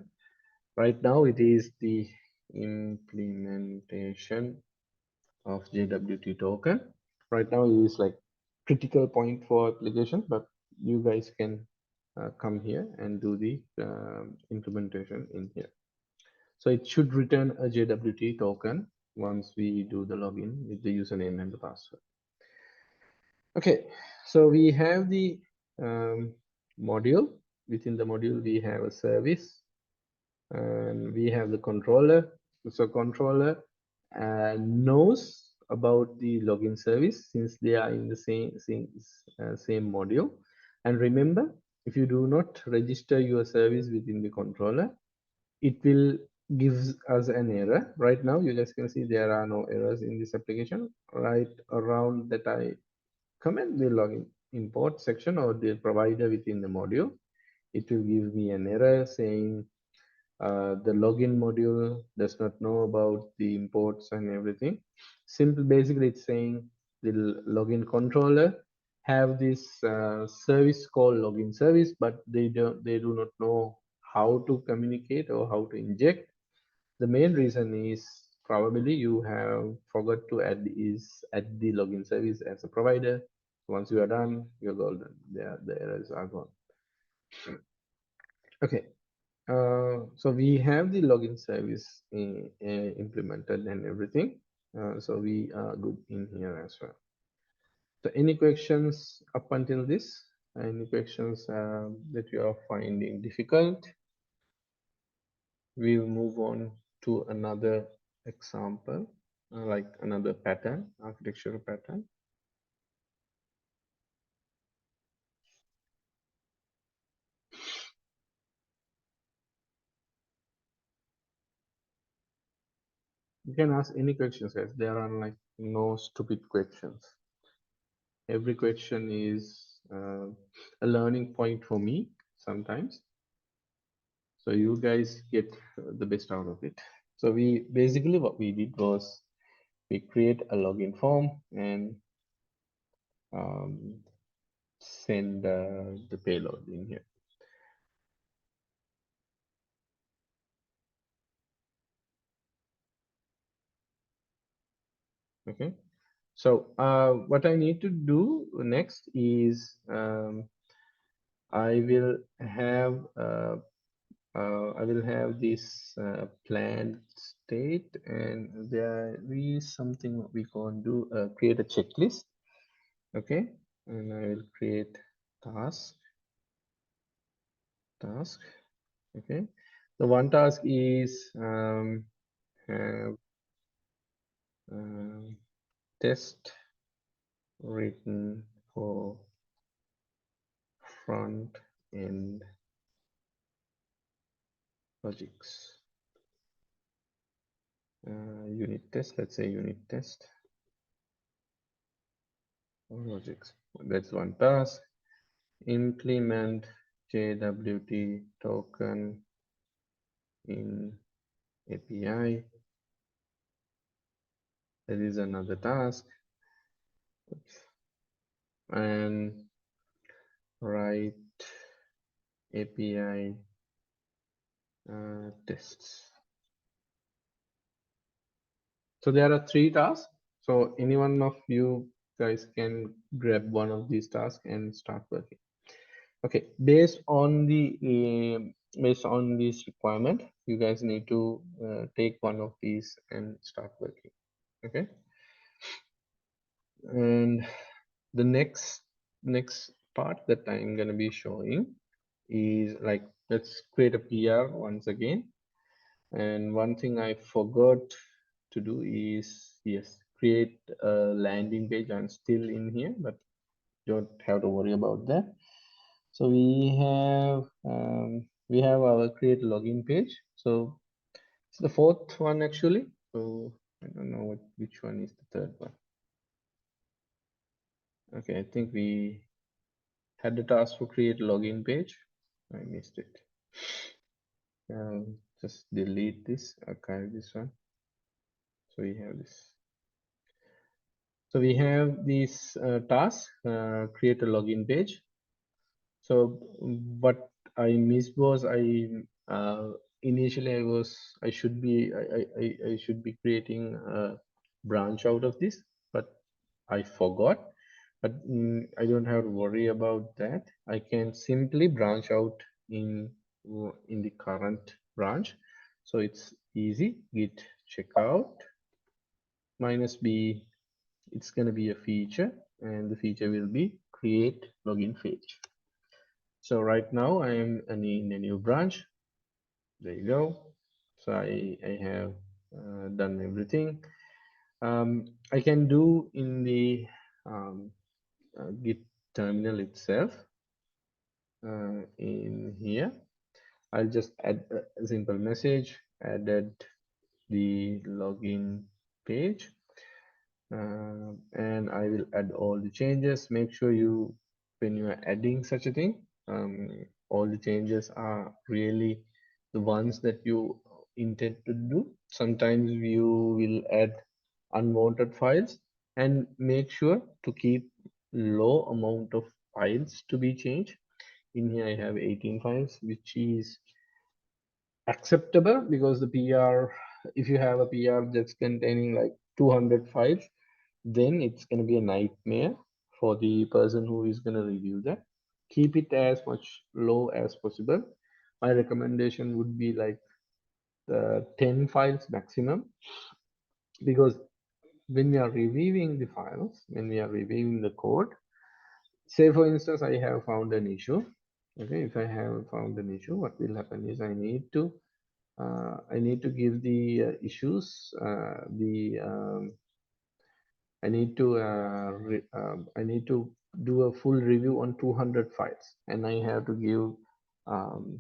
Right now it is the implementation of JWT token. Right now it is like critical point for application, but you guys can come here and do the implementation in here. So it should return a JWT token once we do the login with the username and the password. Okay, so we have the module. Within the module, we have a service, and we have the controller. So controller knows about the login service, since they are in the same module. And remember, if you do not register your service within the controller, it will give us an error. Right now, you guys can see there are no errors in this application. Right around that, I comment the login import section or the provider within the module, it will give me an error saying the login module does not know about the imports and everything. Simple, basically it's saying the login controller have this service called login service, but they do not know how to communicate or how to inject. The main reason is probably you have forgot to add the login service as a provider. Once you are done, you're golden. The errors are gone. Okay. So we have the login service implemented and everything. So we are good in here as well. So any questions up until this? Any questions that you are finding difficult? We will move on to another example, like another pattern, architectural pattern. You can ask any questions, guys. There are like no stupid questions. Every question is a learning point for me sometimes. So you guys get the best out of it. So we basically what we did was we create a login form and um, send the payload in here. Okay. So what I need to do next is I will have this planned state, and there is something we can do. Create a checklist. Okay, and I will create task. Okay, the one task is have test written for front end logics. Unit test, let's say unit test or logics. That's one task. Implement JWT token in API. There is another task. And write API tests. So there are 3 tasks. So any one of you guys can grab one of these tasks and start working. Okay, based on this requirement, you guys need to take one of these and start working. Okay, and the next part that I'm gonna be showing is like, let's create a PR once again. And one thing I forgot to do is, yes, create a landing page. I'm still in here, but don't have to worry about that. So we have our create login page. So it's the 4th one actually. So I don't know which one is the 3rd one. Okay, I think we had the task for create login page. I missed it. Just delete this, archive this one. So we have this. So we have this task, create a login page. So what I missed was initially I should be creating a branch out of this, but I forgot. But I don't have to worry about that. I can simply branch out in the current branch. So it's easy. Git checkout -b. It's going to be a feature, and the feature will be create login page. So right now I am in a new branch. There you go. So I have done everything. I can do in the Git terminal itself. In here, I'll just add a simple message, added the login page. And I will add all the changes. Make sure when you are adding such a thing, all the changes are really the ones that you intend to do. Sometimes you will add unwanted files, and make sure to keep low amount of files to be changed. In here I have 18 files, which is acceptable, because the PR, if you have a PR that's containing like 200 files, then it's going to be a nightmare for the person who is going to review that. Keep it as much low as possible. My recommendation would be like 10 files maximum, because when we are reviewing the files, when we are reviewing the code, say for instance I have found an issue. Okay, if I have found an issue, what will happen is I need to give the issues I need to do a full review on 200 files, and I have to give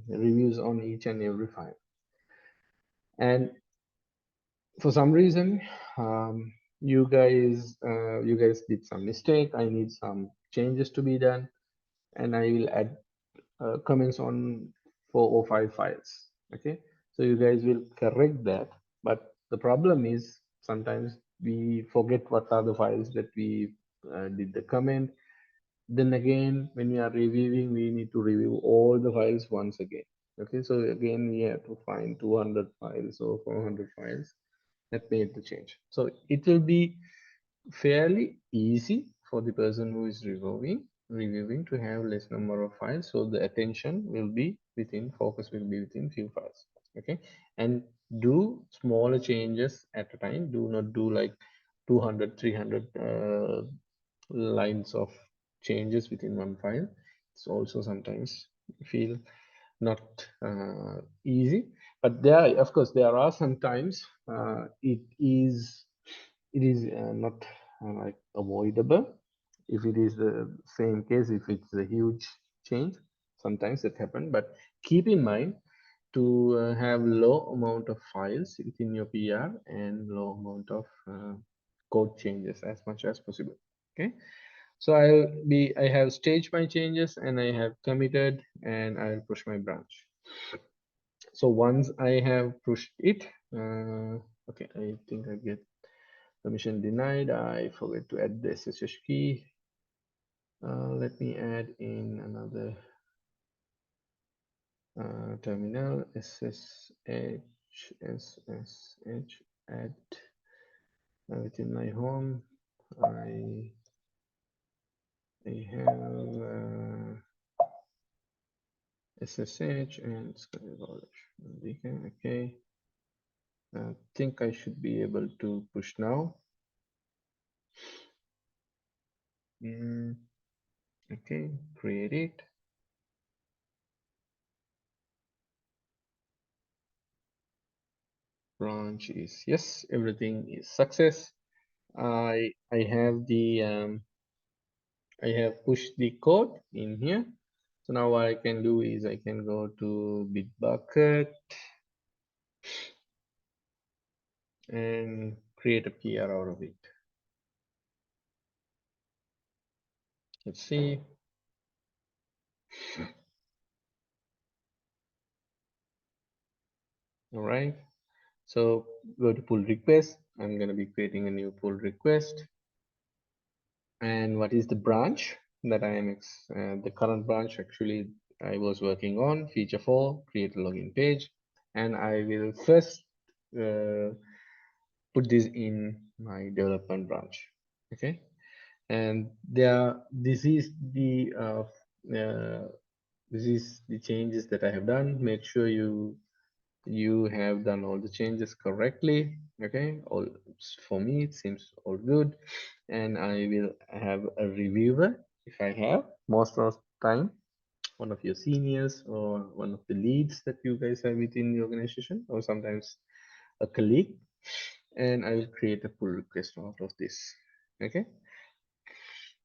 reviews on each and every file. And for some reason, you guys did some mistake. I need some changes to be done, and I will add comments on 4 or 5 files. Okay, so you guys will correct that. But the problem is sometimes we forget what are the files that we did the comment. Then again, when we are reviewing, we need to review all the files once again. Okay, so again, we have to find 200 files or 400 files that made the change. So it will be fairly easy for the person who is reviewing to have less number of files, so the attention will be within, focus will be within few files. Okay, and do smaller changes at a time. Do not do like 200 300 lines of changes within one file. It's also sometimes feel not easy, but there, of course, there are sometimes it is not like avoidable. If it is the same case, if it's a huge change, sometimes it happen. But keep in mind to have low amount of files within your PR and low amount of code changes as much as possible. Okay, so I have staged my changes and I have committed and I'll push my branch. So once I have pushed it, okay, I think I get permission denied. I forget to add the SSH key. Let me add in another terminal SSH add within my home. I have SSH and okay. I think I should be able to push now. Okay, create it. Branch is yes, everything is success. I have the I have pushed the code in here. So now what I can do is I can go to Bitbucket and create a PR out of it. Let's see. All right. So go to pull request. I'm going to be creating a new pull request. And what is the branch that I am the current branch actually I was working on? Feature 4, create a login page. And I will first put this in my development branch. Okay. And this is the changes that I have done. Make sure you have done all the changes correctly. Okay, all for me it seems all good, and I will have a reviewer if I have. Most of the time one of your seniors or one of the leads that you guys have within the organization, or sometimes a colleague, and I will create a pull request out of this. Okay,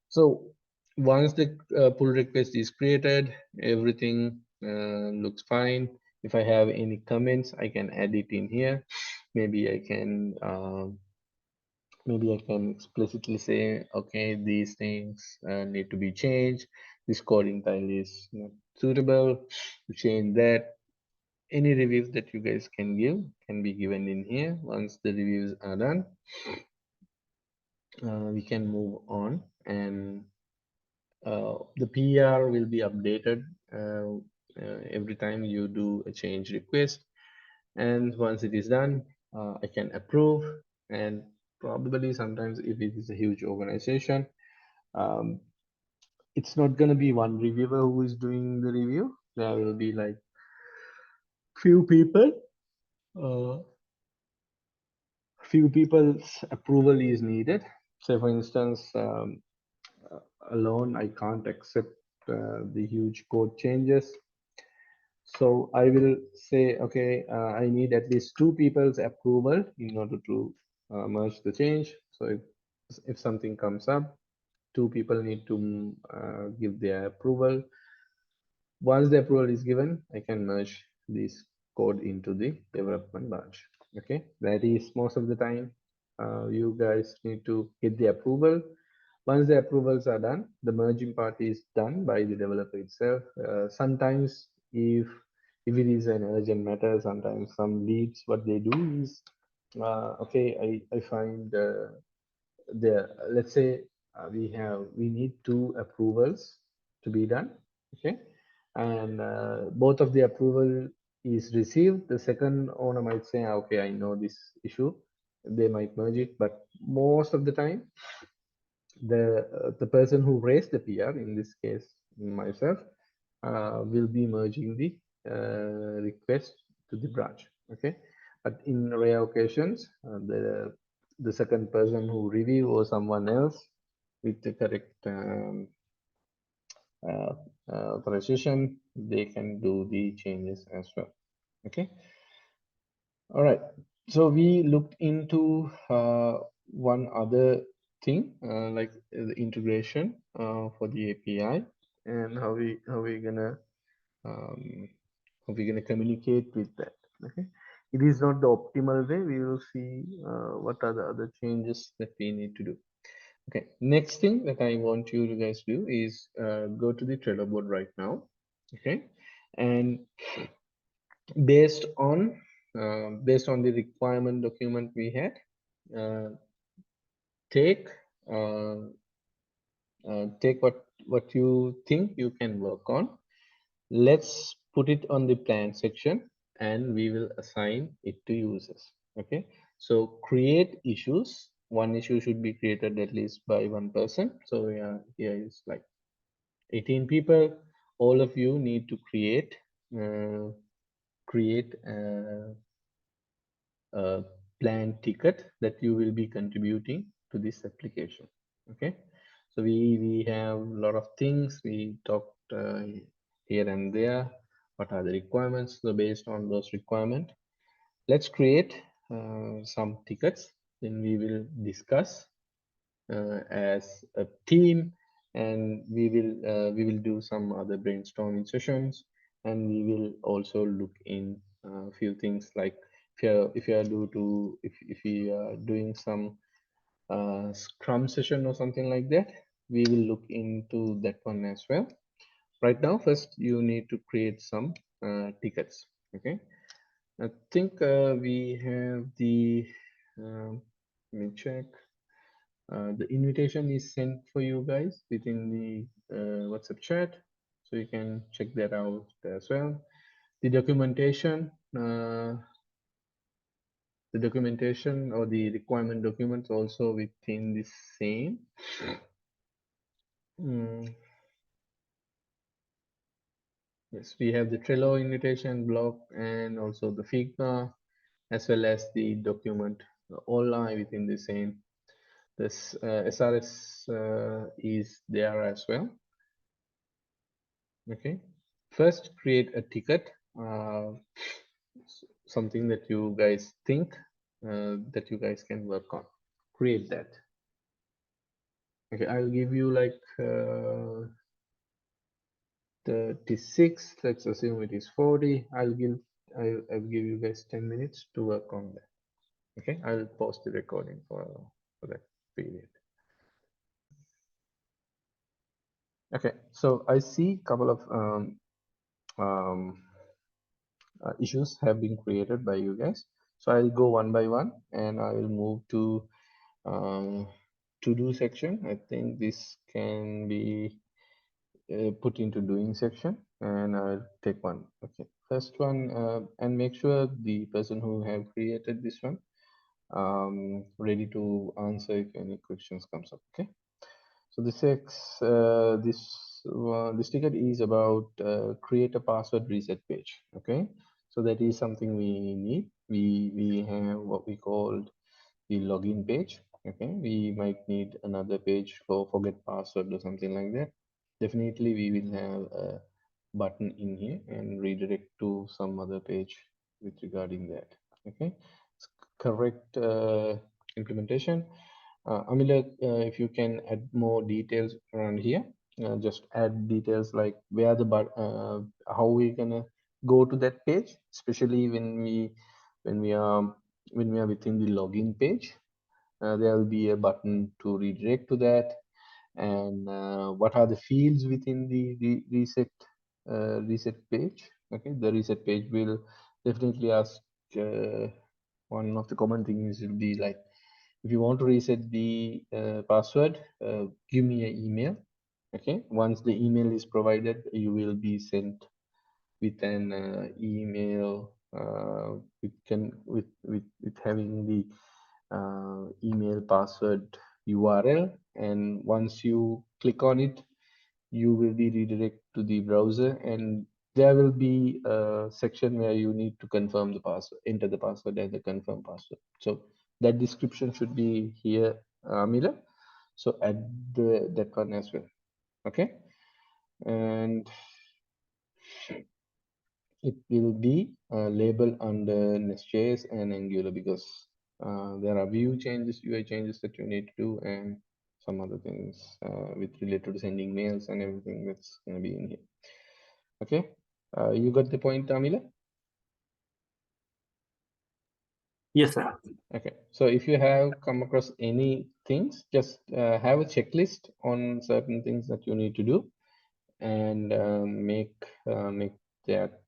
so once the pull request is created, everything looks fine. If I have any comments, I can add it in here. Maybe I can explicitly say, okay, these things need to be changed. This coding style is not suitable. To change that, any reviews that you guys can give can be given in here. Once the reviews are done, we can move on, and the PR will be updated every time you do a change request. And once it is done, I can approve. And probably sometimes if it is a huge organization, um, it's not going to be one reviewer who is doing the review. There will be like few people. Uh, Few people's approval is needed. Say for instance, alone I can't accept the huge code changes. So I will say, okay, I need at least 2 people's approval in order to merge the change. So if something comes up, 2 people need to give their approval. Once the approval is given, I can merge this code into the development branch. Okay, that is most of the time. You guys need to get the approval. Once the approvals are done, the merging part is done by the developer itself. Sometimes, if it is an urgent matter, sometimes some leads, what they do is, okay, I find the let's say we need two approvals to be done. Okay, and both of the approval is received. The second owner might say, okay, I know this issue, they might merge it, but most of the time the person who raised the PR, in this case myself, will be merging the request to the branch. Okay, but in rare occasions, the second person who review or someone else with the correct uh, precision, they can do the changes as well. Okay, all right. So we looked into one other thing, like the integration for the API, and how we gonna um, how we gonna communicate with that. Okay, it is not the optimal way. We will see what are the other changes that we need to do. Okay, next thing that I want you to guys do is go to the Trello board right now. Okay, and based on the requirement document we had, uh, take uh, take what you think you can work on. Let's put it on the plan section, and we will assign it to users. Okay, so create issues. One issue should be created at least by one person. So here is like 18 people. All of you need to uh, create a planned ticket that you will be contributing to this application. Okay, so we have a lot of things we talked here and there. What are the requirements? So based on those requirements, let's create some tickets. Then we will discuss as a team, and we will do some other brainstorming sessions, and we will also look in a few things like if we are doing some scrum session or something like that, we will look into that one as well. Right now, first you need to create some tickets. Okay, I think we have the let me check. The invitation is sent for you guys within the WhatsApp chat, so you can check that out as well. The documentation, or the requirement documents also within the same. Mm, yes, we have the Trello invitation block and also the Figma, as well as the document, all are within the same. This SRS is there as well. Okay, first create a ticket, something that you guys think that you guys can work on. Create that. Okay, I'll give you like 36. Let's assume it is 40. I'll give you guys 10 minutes to work on that. Okay, I'll pause the recording for that period. Okay, so I see a couple of um, issues have been created by you guys. So I'll go one by one, and I will move to to-do section. I think this can be put into doing section, and I'll take one. Okay, first one, and make sure the person who have created this one ready to answer if any questions comes up. Okay, so this ticket is about create a password reset page. Okay, so that is something we need. We have what we called the login page. Okay, we might need another page for forget password or something like that. Definitely we will have a button in here and redirect to some other page with regarding that. Okay, correct implementation. Amila, if you can add more details around here, just add details like where how we gonna go to that page, especially when we are when we are within the login page, there will be a button to redirect to that. And what are the fields within the reset page? Okay, the reset page will definitely ask, one of the common things will be like, if you want to reset the password, give me an email. Okay, once the email is provided, you will be sent with an email with having the email password URL, and once you click on it, you will be redirected to the browser, and there will be a section where you need to confirm the password, enter the password and the confirm password. So that description should be here, Mila. So add that one as well. Okay, and it will be labeled under Nest.js and Angular, because there are view changes, UI changes that you need to do, and some other things with related to sending mails and everything that's going to be in here. Okay, you got the point, Amila? Yes, sir. Okay, so if you have come across any things, just have a checklist on certain things that you need to do, and make that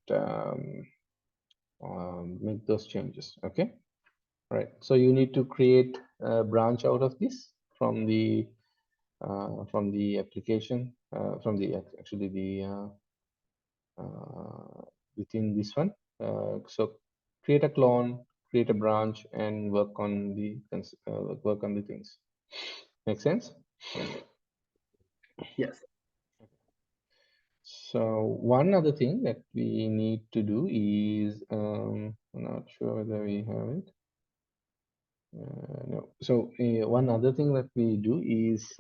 make those changes. Okay. Right. So you need to create a branch out of this from the application, from the actually the within this one. So create a clone, create a branch, and work on the things. Make sense? Yes. So one other thing that we need to do is, I'm not sure whether we have it. No. So one other thing that we do is,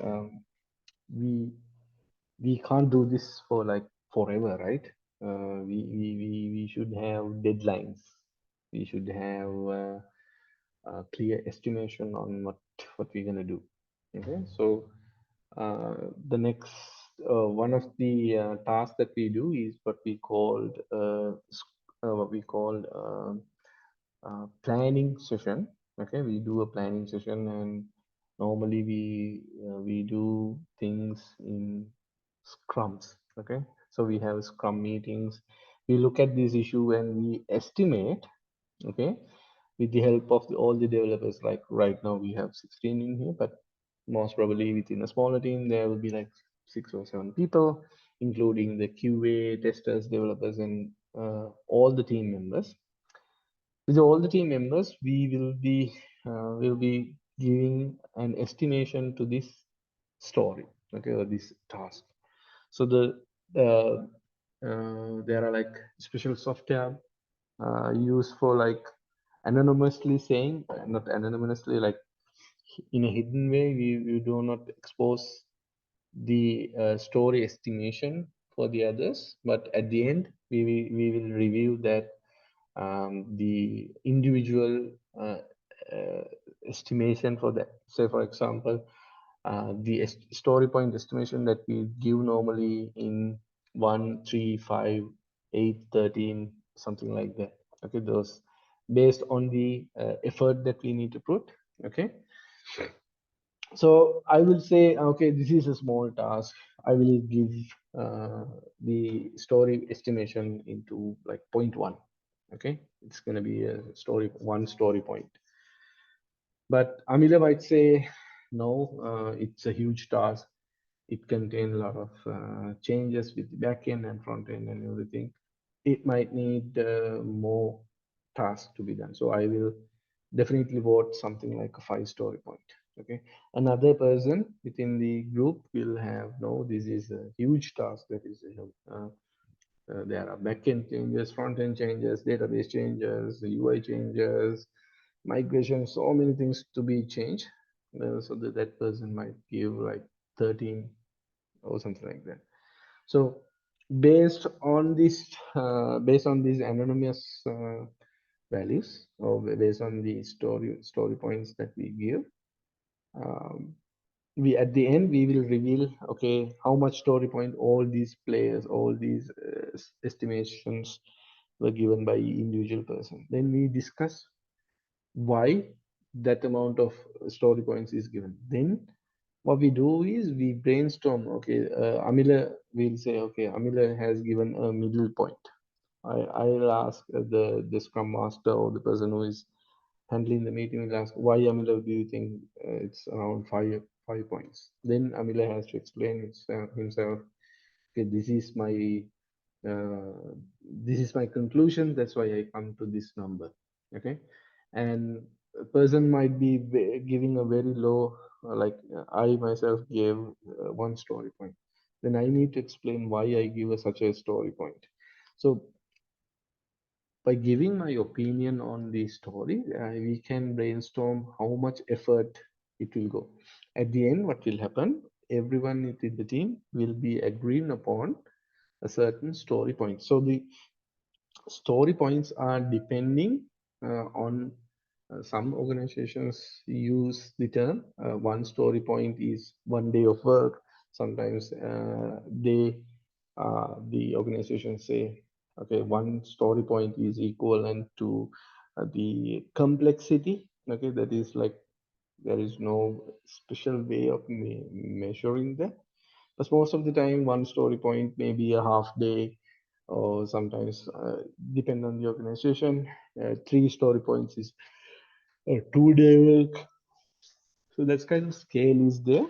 we can't do this for like forever, right? We should have deadlines. We should have a clear estimation on what we're gonna do. Okay, so the next one of the tasks that we do is what we called planning session. Okay, we do a planning session, and normally we do things in scrums. Okay, so we have scrum meetings. We look at this issue and we estimate. Okay, with the help of all the developers. Like right now we have 16 in here, but most probably within a smaller team there will be like 6 or 7 people, including the QA testers, developers, and all the team members. With all the team members, we will be giving an estimation to this story, okay, or this task. So there are like special software used for like anonymously saying, not anonymously, like in a hidden way. We do not expose the story estimation for the others, but at the end we will review that the individual uh, estimation for that. Say for example, the story point estimation that we give normally in 1, 3, 5, 8, 13, something like that. Okay, those based on the effort that we need to put. Okay, so I will say, okay, this is a small task. I will give the story estimation into like 0.1. Okay, it's going to be a one story point. But Amila might say, no, it's a huge task. It contains a lot of changes with the backend and front end and everything. It might need more tasks to be done. So I will definitely vote something like a 5-story point. Okay. Another person within the group will have, no, this is a huge task that is, there are backend changes, front end changes, database changes, UI changes, migration, so many things to be changed. So that person might give like 13 or something like that. So based on this, based on these anonymous values, or based on the story points that we give, we at the end we will reveal, okay, how much story point all these players, all these estimations were given by individual person. Then we discuss why that amount of story points is given. Then what we do is we brainstorm. Okay, Amila will say, okay, Amila has given a middle point. I'll ask the scrum master or the person who is handling the meeting will ask, why Amila do you think it's around 5 points? Then Amila has to explain himself. Okay, uh, this is my conclusion. That's why I come to this number. Okay, and a person might be giving a very low, like I myself gave one story point. Then I need to explain why I give such a story point. So by giving my opinion on the story, we can brainstorm how much effort it will go. At the end, what will happen? Everyone in the team will be agreeing upon a certain story point. So the story points are depending on some organizations use the term one story point is 1 day of work. Sometimes the organizations say, okay, one story point is equivalent to the complexity. Okay, that is like there is no special way of measuring that. But most of the time, one story point may be a half day, or sometimes depend on the organization. 3 story points is a 2 day work. So that's kind of scale is there.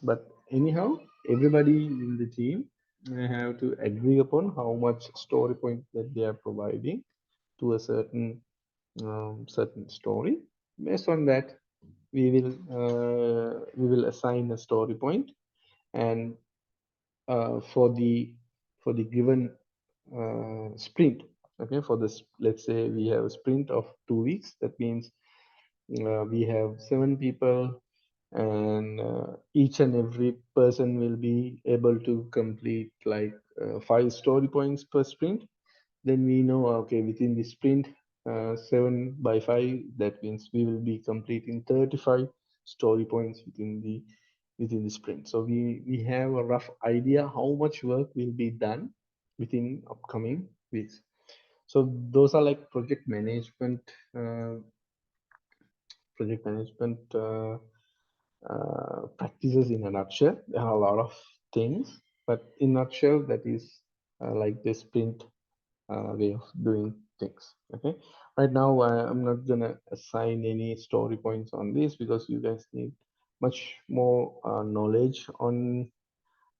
But anyhow, everybody in the team have to agree upon how much story point that they are providing to a certain story. Based on that, we will assign a story point, and for the given sprint. Okay, for this, let's say we have a sprint of 2 weeks. That means we have 7 people, and each and every person will be able to complete like 5 story points per sprint. Then we know, okay, within the sprint, 7 by 5, that means we will be completing 35 story points within the sprint. So we have a rough idea how much work will be done within upcoming weeks. So those are like uh, project management practices in a nutshell. There are a lot of things, but in nutshell, that is like the sprint way of doing things. Okay, right now I'm not gonna assign any story points on this because you guys need much more knowledge um,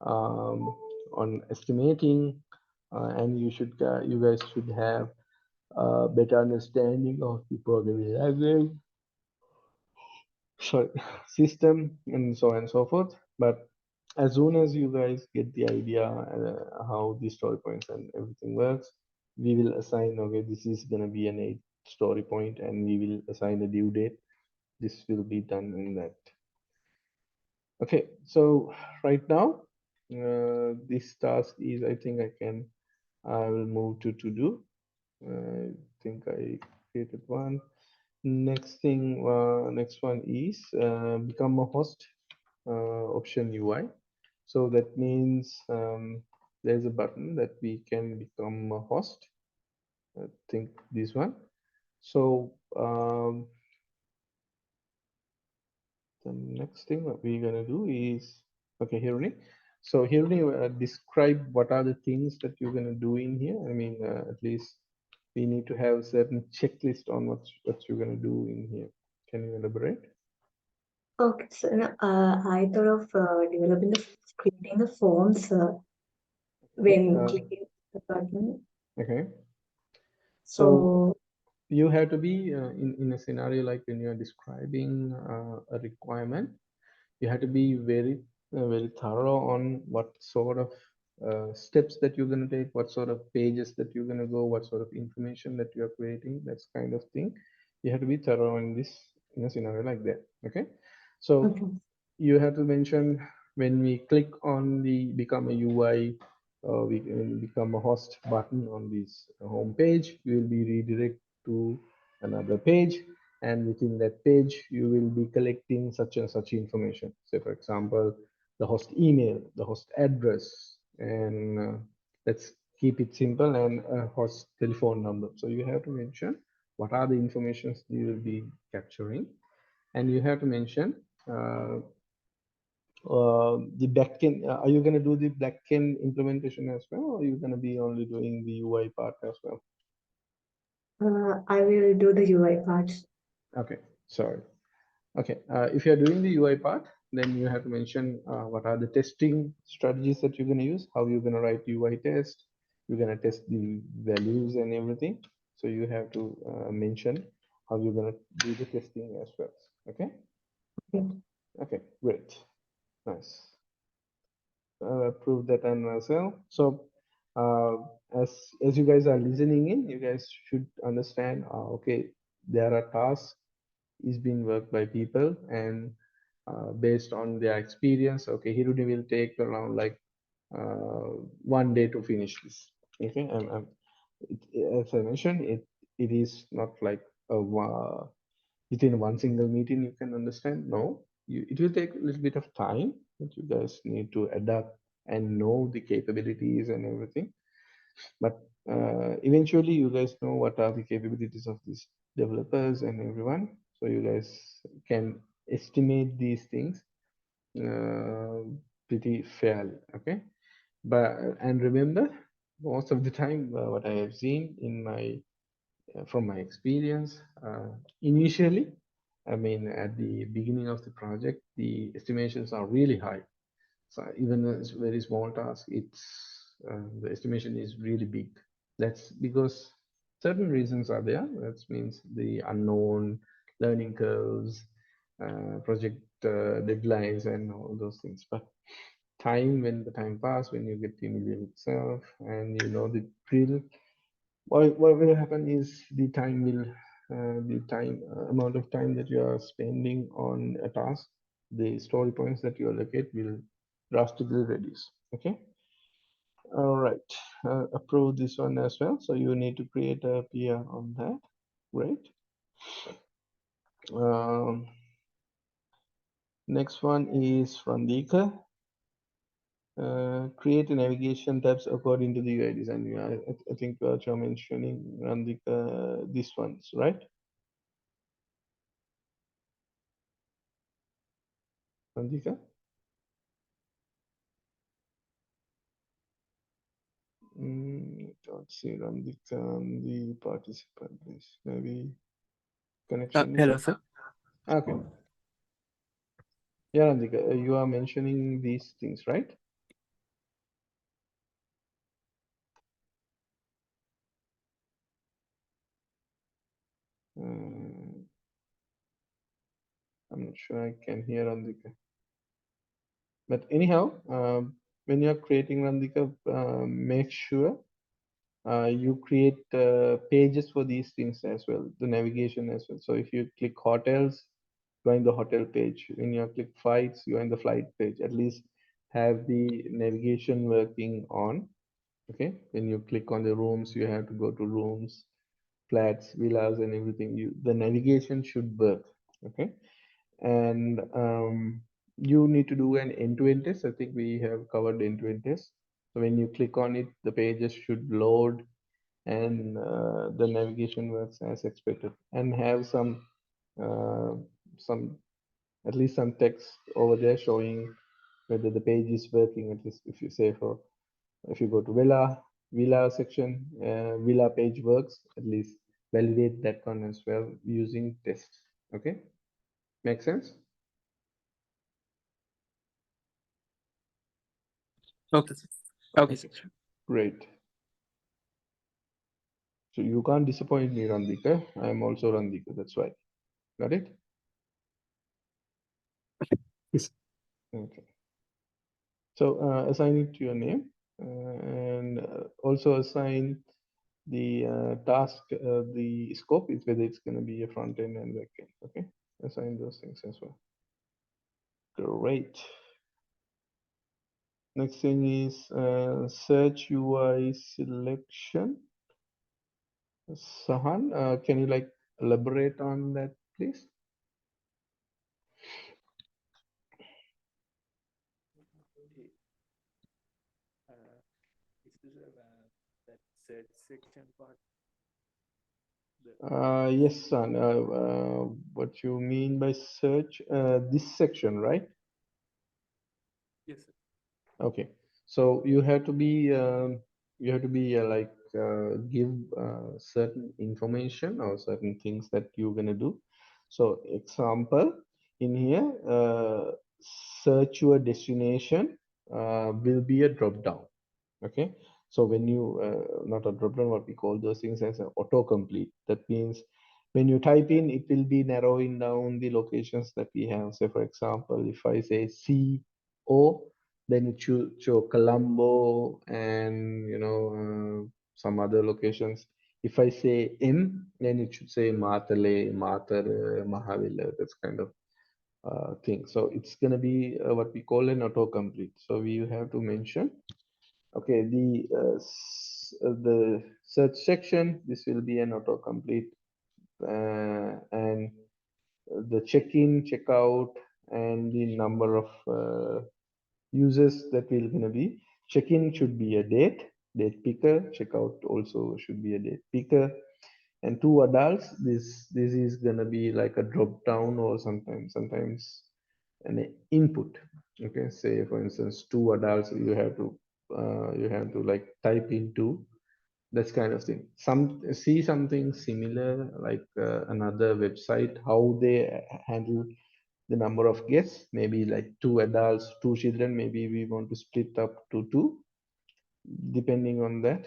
on estimating, and you guys should have a better understanding of the programming language, sorry, system, and so on and so forth. But as soon as you guys get the idea how the story points and everything works, we will assign, okay, this is going to be an 8 story point, and we will assign a due date. This will be done in that. Okay, so right now, this task is, I will move to do. I think I created one. Next thing, next one is become a host option UI. So that means there's a button that we can become a host. I think this one. So the next thing that we're gonna do is, okay, Hiruni. So Hiruni, describe what are the things that you're gonna do in here. I mean, at least we need to have a certain checklist on what you're gonna do in here. Can you elaborate? Okay, so I thought of developing creating the forms when Uh, clicking the button. okay. So So you have to be in a scenario like when you're describing a requirement, you have to be very thorough on what sort of steps that you're going to take, what sort of pages that you're going to go, what sort of information that you're creating, that's kind of thing. You have to be thorough in a scenario like that. Okay, so okay. you have to mention when we click on the become a UI, we can become a host button on this home page, you will be redirected to another page, and within that page you will be collecting such and such information. Say for example, the host email, the host address, and let's keep it simple, and a host telephone number. So you have to mention what are the informations you will be capturing, and you have to mention the backend. Are you going to do the backend implementation as well, or are you going to be only doing the UI part as well? I will do the UI parts. Okay, sorry. Okay, if you're doing the UI part, then you have to mention what are the testing strategies that you're going to use, how you're going to write UI test, you're going to test the values and everything. So you have to mention how you're going to do the testing as well. Okay. Okay. Okay, great, nice. Prove that one as well. So uh, as you guys are listening in, you guys should understand. Okay, there are tasks is being worked by people, and based on their experience, okay, Hiruni will take around like 1 day to finish this. Okay, and as I mentioned, it is not like within one single meeting you can understand. No, it will take a little bit of time, but you guys need to adapt and know the capabilities and everything. But eventually, you guys know what are the capabilities of these developers and everyone, so you guys can estimate these things uh, pretty fairly. Okay, but and remember, most of the time, what I have seen in my from my experience, initially, I mean, at the beginning of the project, the estimations are really high. So even a very small task, it's the estimation is really big. That's because certain reasons are there. That means the unknown learning curves, project deadlines, and all those things. But time, when the time pass, when you get familiar with itself and you know the drill, what will happen is the time will the time amount of time that you are spending on a task, the story points that you allocate will drastically reduce. Okay, all right, approve this one as well, so you need to create a PR on that. Great. Next one is Randika. Create a navigation tabs according to the UI design. Yeah, I think you're mentioning Randika these ones, right? Randika? Don't see Randika on the participant list. Maybe connection Hello, issue. sir. Okay. Yeah, Randika, you are mentioning these things, right? I'm not sure I can hear Randika. But anyhow, when you're creating Randika, make sure you create pages for these things as well, the navigation as well. So if you click hotels, go in the hotel page. When you click flights, go in the flight page. At least have the navigation working on. Okay, when you click on the rooms, you have to go to rooms, flats, villas, and everything. The navigation should work. Okay, and you need to do an end-to-end test. I think we have covered end-to-end test. So when you click on it, the pages should load and the navigation works as expected, and have uh, some at least some text over there showing whether the page is working. At least if you say if you go to villa section, villa page works, at least validate that one as well using tests. Okay, make sense? Okay, sir. Okay, sir. Great. So you can't disappoint me, Randika. I am also Randika. That's why. Got it? Yes. Okay. So assign it to your name and also assign the task, the scope is whether it's going to be a front end and back end. Okay. Assign those things as well. Great. Next thing is search UI selection. Sahan, can you like elaborate on that, please? Is this that search section part? Yes, son. What you mean by search? This section, right? Yes, sir. Okay. So you have to be like give certain information or certain things that you're gonna do. So example in here, search your destination will be a drop down. Okay. So when you not a drop down, what we call those things as an autocomplete. That means when you type in, it will be narrowing down the locations that we have. Say for example, if I say CO, then it should show Colombo and some other locations. If I say M, then it should say Matale, Matar, Mahavila, that's kind of thing. So it's gonna be what we call an autocomplete. So we have to mention, okay, the search section, this will be an autocomplete, and the check-in, check-out, and the number of users that will gonna be. Check-in should be a date picker. Check-out also should be a date picker. And two adults, this is gonna be like a drop down or sometimes an input. Okay, say for instance, two adults, you have to like type into this kind of thing. See something similar like another website, how they handle the number of guests, maybe like two adults, two children, maybe we want to split up to two, depending on that.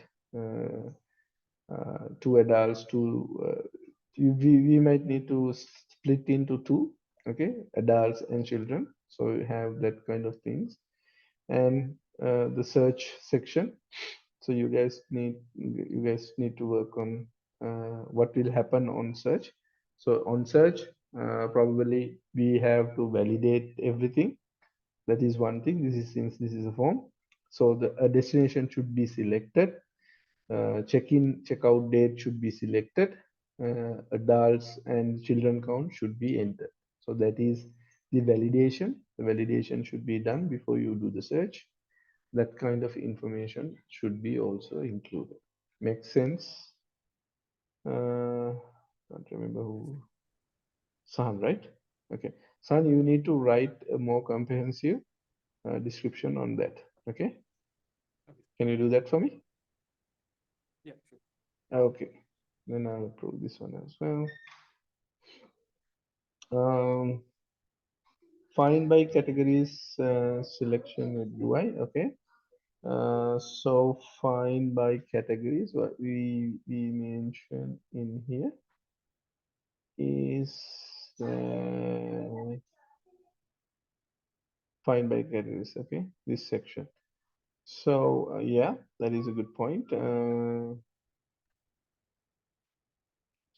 Two adults, we might need to split into two, okay, adults and children. So you have that kind of things. And the search section. So you guys need to work on what will happen on search. So on search, probably we have to validate everything. That is one thing. Since this is a form, so a destination should be selected. Check-in, check-out date should be selected. Adults and children count should be entered. So that is the validation. The validation should be done before you do the search. That kind of information should be also included. Makes sense? Can't remember who. San, right? Okay. San, you need to write a more comprehensive description on that. Okay. Can you do that for me? Yeah, sure. Okay. Then I'll approve this one as well. Find by categories selection with UI. Okay. So find by categories. What we mentioned in here is find by categories. Okay, this section. So yeah, that is a good point.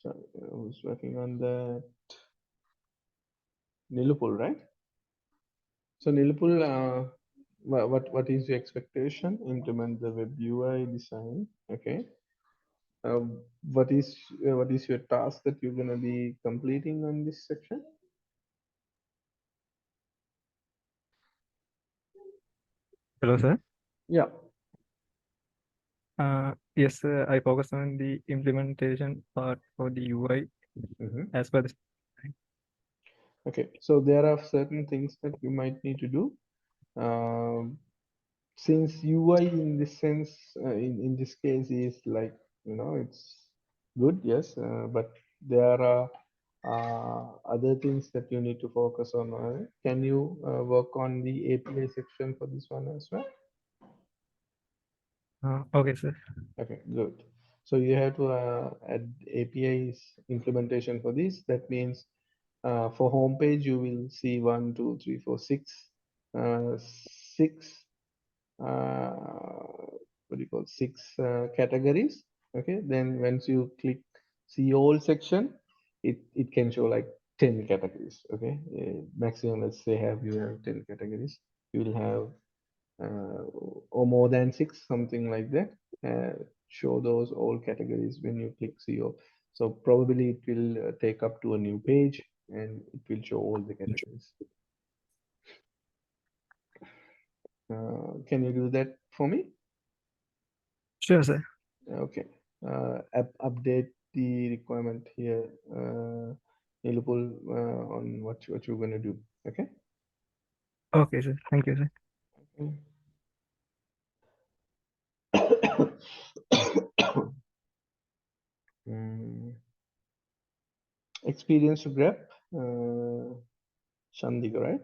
Sorry, I was working on that. Nilupul, right? So Nilupul, what is your expectation? Implement the web UI design. Okay. What is your task that you're gonna be completing on this section? Hello, sir. Yeah. Yes, sir, I focus on the implementation part for the UI Mhm. as per the. Okay, so there are certain things that you might need to do. Since UI in this sense, in this case is like, it's good, yes, but there are other things that you need to focus on. Can you work on the API section for this one as well? Okay, sir. Okay, good. So you have to add APIs implementation for this. That means for homepage, you will see 1, 2, 3, 4, 6, 6, what do you call, 6 categories. Okay, then once you click see all section, it can show like 10 categories. Okay, maximum, let's say you have 10 categories. You will have or more than 6, something like that. Show those all categories when you click CO. So probably it will take up to a new page and it will show all the categories. Can you do that for me? Sure, sir. Okay. Update the requirement here, Nilupul, on what you're going to do. Okay. Okay, sir. Thank you, sir. Mm, experience to grab, Chandika, right?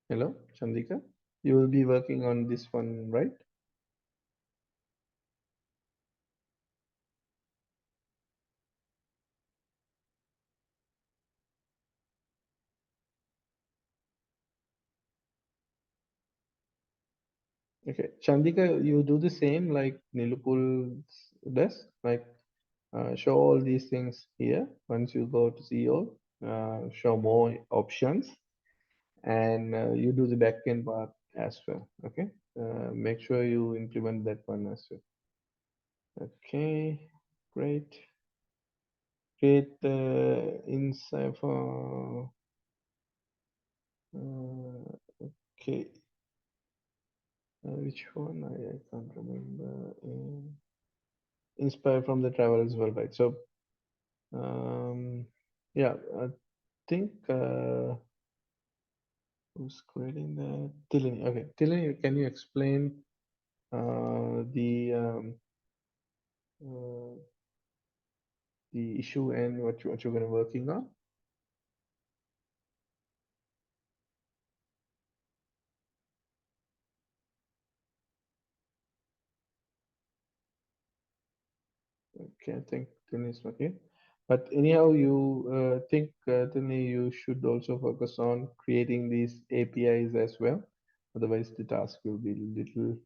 Hello, Chandika. You will be working on this one, right? Okay, Chandika, you do the same like Nilupul does, like show all these things here. Once you go to CEO, show more options, and you do the backend part as well. Okay, make sure you implement that one as well. Okay, great. Create the inside for. Okay, which one? I can't remember. Inspire from the travel as well, right? So, yeah, I think who's creating that? Tilini. Okay, Tilini, can you explain uh, the issue and what you're going to working on? Okay, I think Tilini is not here. But anyhow, you think Tilini, you should also focus on creating these APIs as well. Otherwise, the task will be little.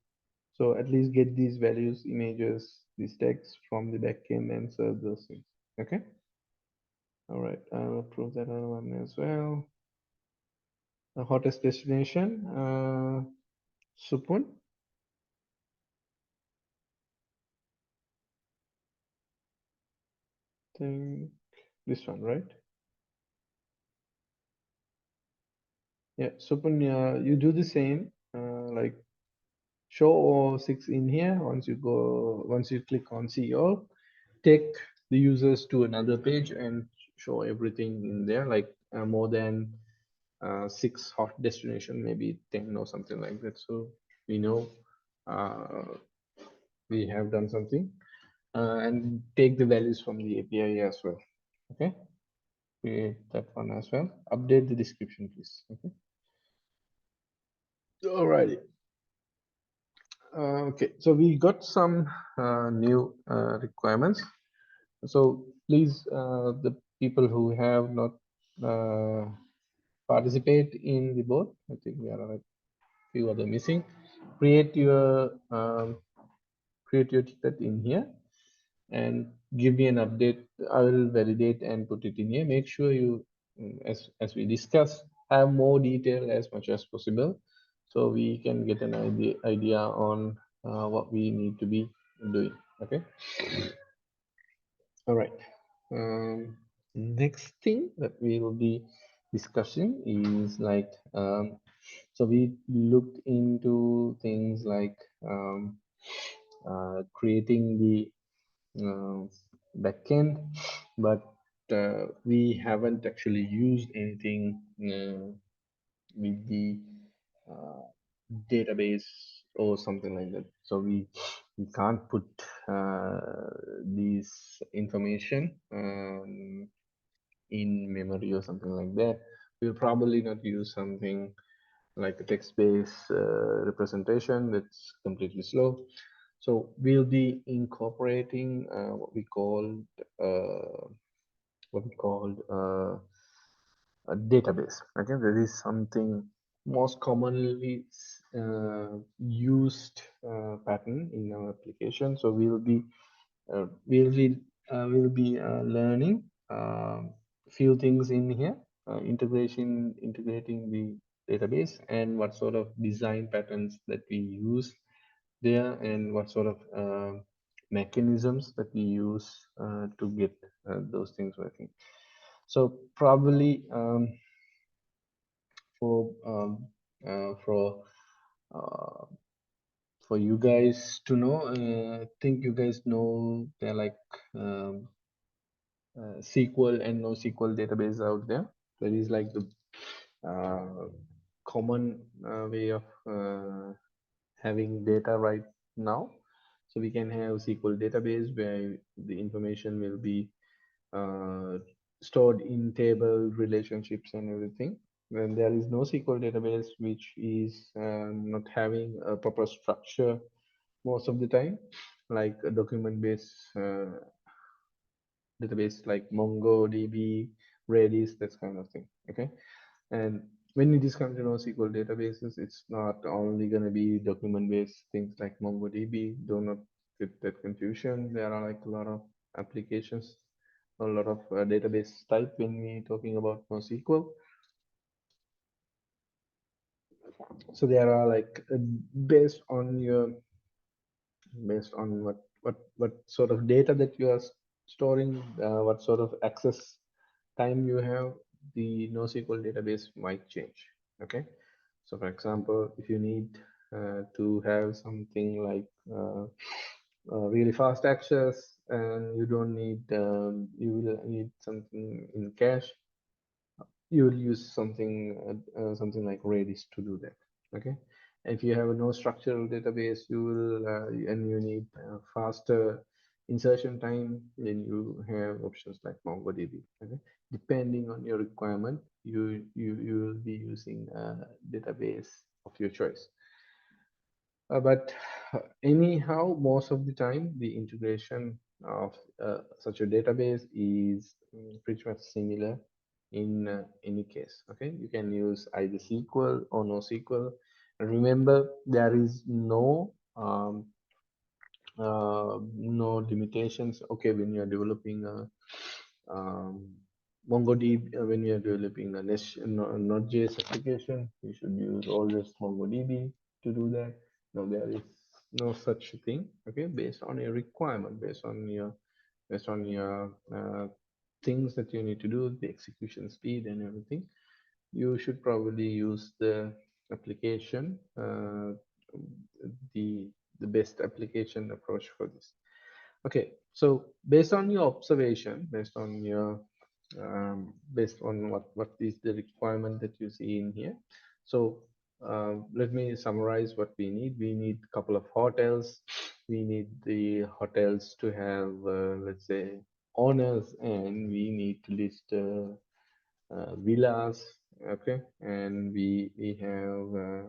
So at least get these values, images, these texts from the backend and serve those things. Okay. All right. I'll approve that other one as well. The hottest destination, Supun. Think this one, right? Yeah, Supun, you do the same, like show all six in here. Once you click on see all, take the users to another page and show everything in there, like more than 6 hot destination, maybe 10 or something like that. So we know uh, we have done something, and take the values from the API as well. Okay, create that one as well. Update the description, please. Okay. Alrighty. Okay, so we got some new requirements. So please, the people who have not participate in the board, I think we are like few other missing. Create your ticket in here and give me an update. I will validate and put it in here. Make sure you, as we discussed, have more detail as much as possible, so we can get an idea on what we need to be doing. Okay. All right. Next thing that we will be discussing is like, so we looked into things like creating the backend, but we haven't actually used anything with the uh, database or something like that. So we can't put these information in memory or something like that. We'll probably not use something like a text-based representation that's completely slow. So we'll be incorporating uh, what we call a database. Okay, that is something most commonly used pattern in our application. So we'll be learning few things in here, integrating the database, and what sort of design patterns that we use there, and what sort of mechanisms that we use to get those things working. So probably for uh, for you guys to know, I think you guys know they're like SQL and NoSQL database out there. That is like the common way of having data right now. So we can have SQL database where the information will be stored in table relationships and everything. When there is no SQL database which is not having a proper structure most of the time, like a document based database like MongoDB, Redis, that kind of thing. Okay, and when it is come to NoSQL databases, it's not only going to be document-based things like MongoDB. Do not get that confusion. There are like a lot of applications, a lot of database type when we talking about NoSQL. So there are like based on what sort of data that you are storing, what sort of access time you have, the NoSQL database might change. Okay, so for example, if you need to have something like really fast access and you don't need you will need something in cache, you will use something like Redis to do that. Okay, if you have a no structural database, you will and you need faster insertion time, then you have options like MongoDB. Okay, depending on your requirement, you will be using a database of your choice. But anyhow, most of the time, the integration of such a database is pretty much similar in any case. Okay, you can use either SQL or NoSQL. Remember, there is no limitations. Okay, when you are developing a MongoDB, when you are developing a Node.js application, you should use always MongoDB to do that. No, there is no such thing. Okay, based on your requirement, based on your things that you need to do, the execution speed and everything, you should probably use the application, the best application approach for this. Okay, so based on your observation, based on what is the requirement that you see in here. So let me summarize what we need. We need a couple of hotels. We need the hotels to have, let's say, owners, and we need to list villas. Okay, and we have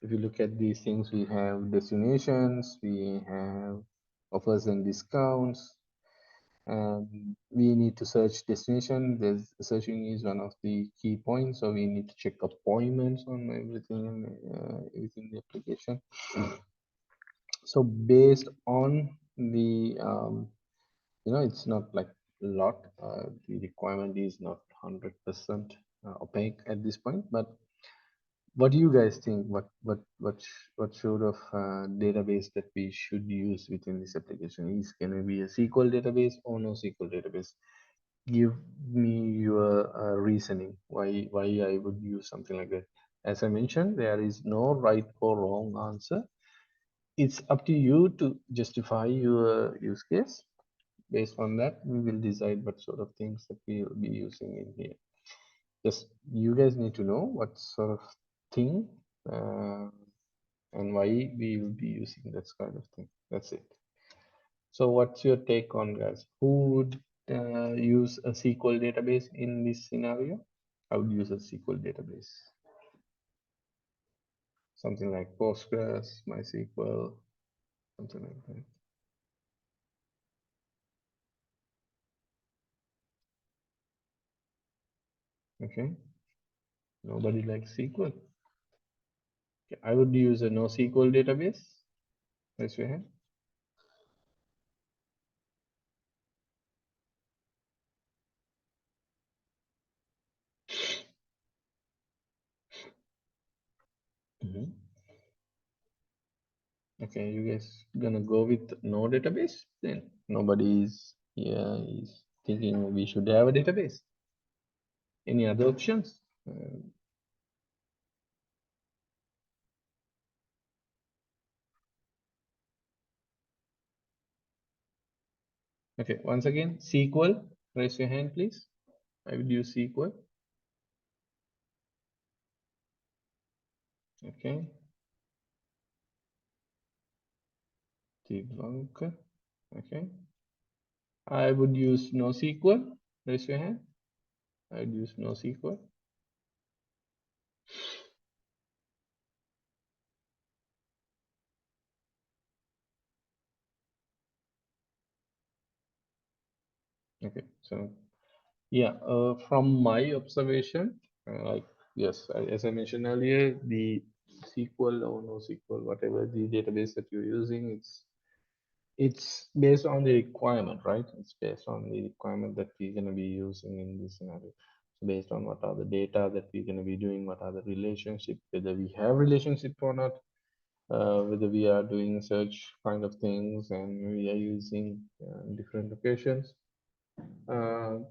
if you look at these things, we have destinations, we have offers and discounts, and we need to search destination. There's searching is one of the key points, so we need to check appointments on everything within the application. So based on the it's not like a lot. The requirement is not 100% opaque at this point, but what do you guys think? What sort of database that we should use within this application? Is going to be a SQL database or no SQL database? Give me your reasoning why I would use something like that. As I mentioned, there is no right or wrong answer. It's up to you to justify your use case. Based on that, we will decide what sort of things that we will be using in here. Just you guys need to know what sort of thing and why we will be using that kind of thing. That's it. So what's your take on, guys? Who would use a SQL database in this scenario? I would use a SQL database. Something like Postgres, MySQL, something like that. Okay. Nobody likes SQL. Okay. I would use a NoSQL database. Raise your hand. Okay, you guys gonna go with no database? Then nobody is thinking we should have a database. Any other options? Okay, once again, SQL, raise your hand, please. I would use SQL. Okay. Debugger. Okay. I would use NoSQL. Raise your hand. I would use NoSQL. Okay, so yeah, from my observation, like yes, as I mentioned earlier, the SQL or NoSQL, whatever the database that you're using, it's based on the requirement, right? It's based on the requirement that we're going to be using in this scenario. So based on what are the data that we're going to be doing, what are the relationship, whether we have relationship or not, whether we are doing search kind of things and we are using different locations.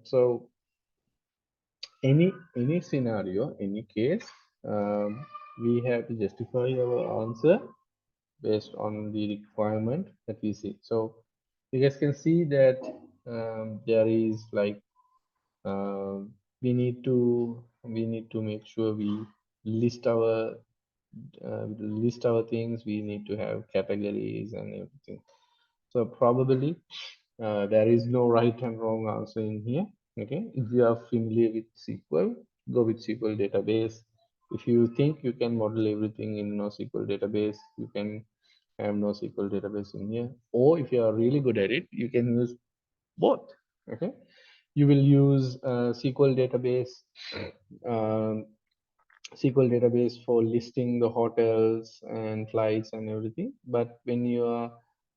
So any scenario, any case, we have to justify our answer based on the requirement that we see. So you guys can see that there is like we need to make sure we list our things. We need to have categories and everything. So probably there is no right and wrong answer in here. Okay, if you are familiar with SQL, go with SQL database. If you think you can model everything in NoSQL database, you can have NoSQL database in here. Or if you are really good at it, you can use both. Okay, you will use SQL database, um, SQL database for listing the hotels and flights and everything. But when you are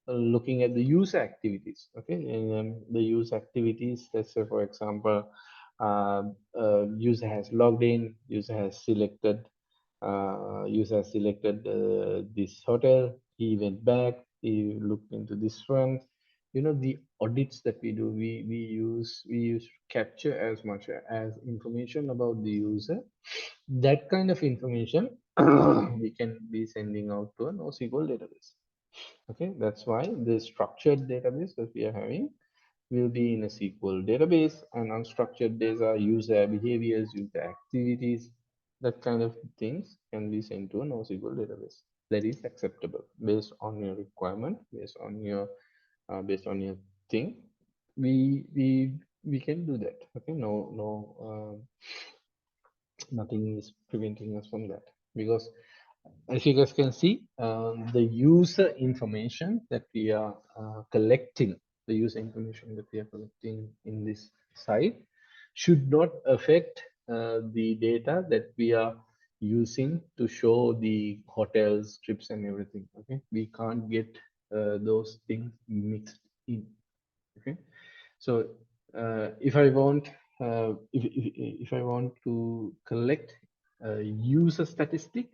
looking at the user activities, okay, and the user activities, let's say for example, user has logged in, user has selected this hotel, he went back, he looked into this one. You know, the audits that we do, we use capture as much as information about the user. That kind of information we can be sending out to a NoSQL database. Okay, that's why the structured database that we are having will be in a SQL database, and unstructured data, user behaviors, user activities, that kind of things can be sent to a NoSQL database. That is acceptable based on your requirement, based on your thing. We can do that. Okay, nothing is preventing us from that, because as you guys can see, the user information that we are collecting, the user information that we are collecting in this site should not affect the data that we are using to show the hotels, trips and everything. Okay, we can't get those things mixed in. Okay, so if I want if I want to collect user statistic,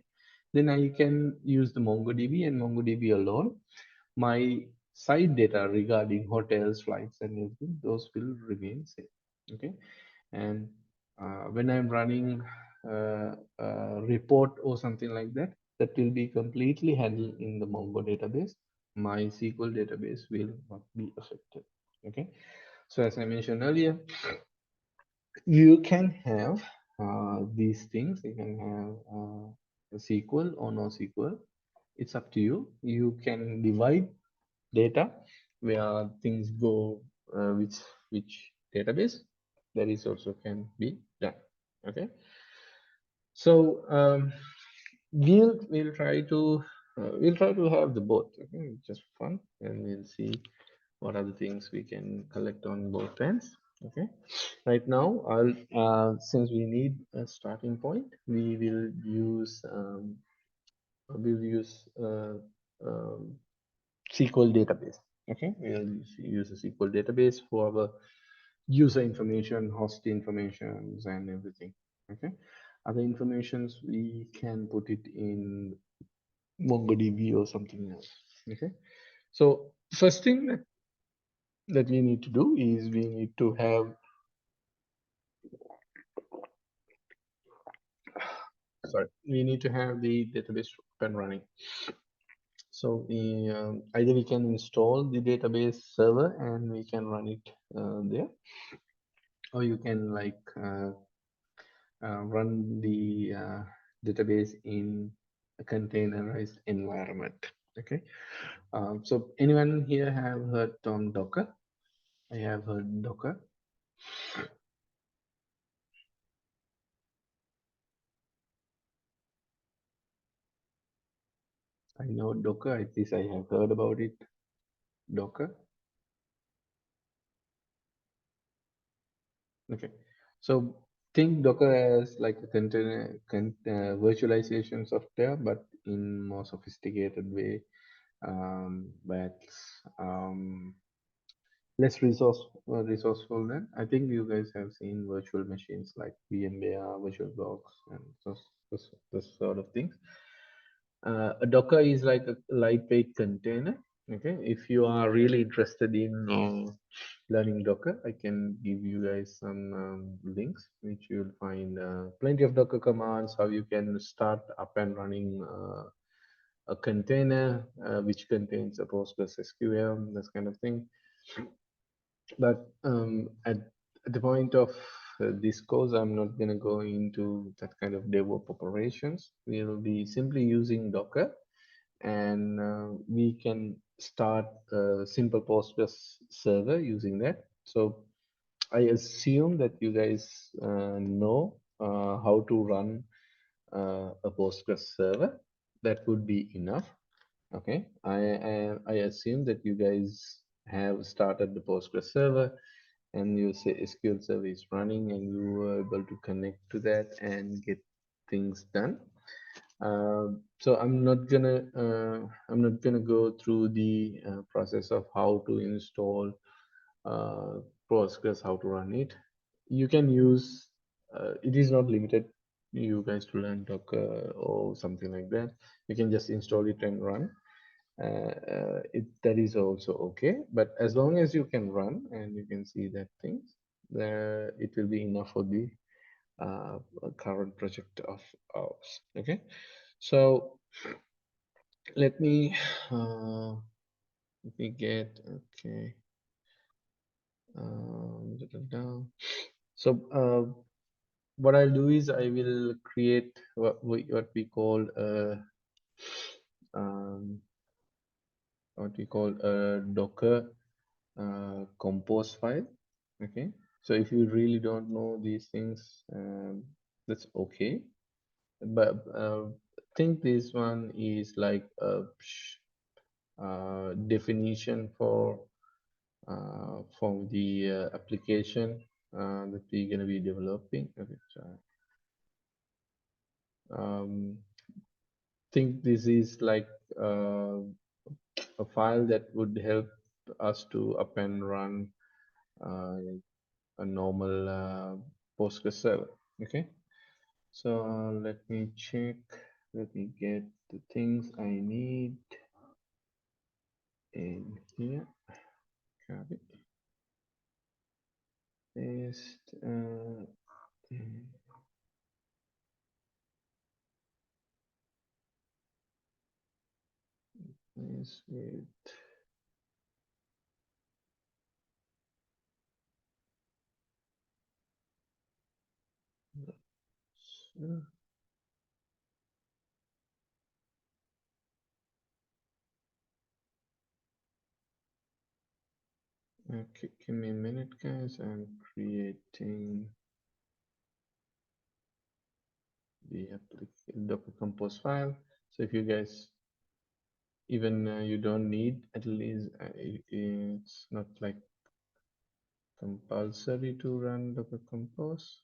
then I can use the MongoDB and MongoDB alone. My site data regarding hotels, flights, and everything, those will remain same. Okay, and when I'm running a report or something like that, that will be completely handled in the Mongo database. My SQL database will not be affected. Okay, so as I mentioned earlier, you can have these things. You can have a SQL or NoSQL. It's up to you. You can divide data where things go which database. That is also can be done. Okay. So we'll try to have the both. Okay, just fun, and we'll see what are the things we can collect on both ends. Okay, right now I'll since we need a starting point, we will use SQL database. Okay, we'll use a SQL database for our user information, host informations, and everything. Okay, other informations we can put it in MongoDB or something else. Okay, so first thing that we need to do is we need to have we need to have the database up and running. So either we can install the database server and we can run it there, or you can like run the database in a containerized environment. Okay. So anyone here have heard Tom Docker? I have heard Docker. I know Docker, at least I have heard about it. Docker. Okay. So think Docker as like a container virtualization software, but in more sophisticated way, but less resourceful than. I think you guys have seen virtual machines like VMware, VirtualBox, and those sort of things. A Docker is like a lightweight container. Okay, if you are really interested in learning Docker, I can give you guys some links, which you'll find plenty of Docker commands, how you can start up and running a container which contains a PostgreSQL, this kind of thing. But at the point of this course, I'm not going to go into that kind of DevOps operations. We'll be simply using Docker, and we can start a simple Postgres server using that. So I assume that you guys know how to run a Postgres server. That would be enough. Okay, I assume that you guys have started the Postgres server and your SQL server is running and you were able to connect to that and get things done. So I'm not gonna go through the process of how to install Postgres, how to run it. You can use it is not limited you guys to learn Docker or something like that. You can just install it and run. That is also okay, but as long as you can run and you can see that things, it will be enough for the current project of ours. Okay, so let me get okay. So what I'll do is I will create what we call um, a Docker compose file. Okay, so if you really don't know these things, that's okay, but think this one is like a definition for the application that we're going to be developing. Okay, so think this is like a file that would help us to up and run a normal Postgres server. Okay, so let me check. Let me get the things I need in here. Copy, paste. Paste with okay, give me a minute, guys. I'm creating the Docker Compose file. So if you guys even you don't need, at least it's not like compulsory to run Docker Compose.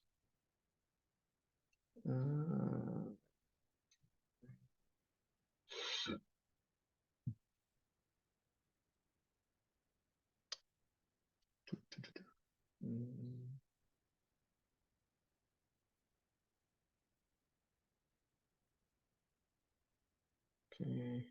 Uh, mm, okay.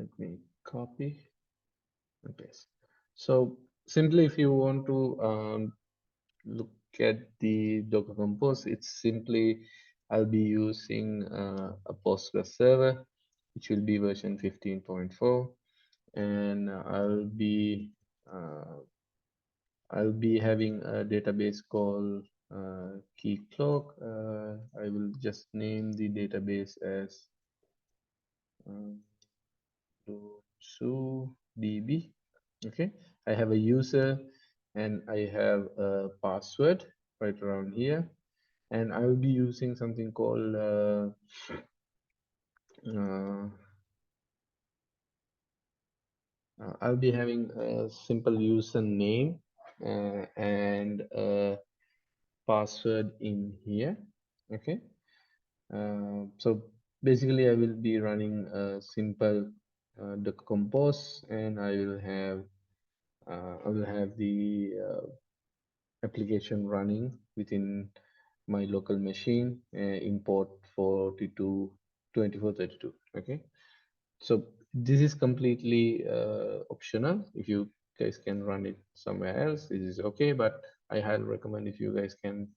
Let me copy and paste. So simply, if you want to look at the Docker Compose, it's simply I'll be using a Postgres server, which will be version 15.4, and I'll be having a database called Keycloak. I will just name the database as DB. Okay, I have a user and I have a password right around here, and I will be using something called I'll be having a simple username and a password in here. Okay, so basically I will be running a simple Docker Compose, and I will have the application running within my local machine, import 2432. Okay, so this is completely optional. If you guys can run it somewhere else, this is okay, but I highly recommend if you guys can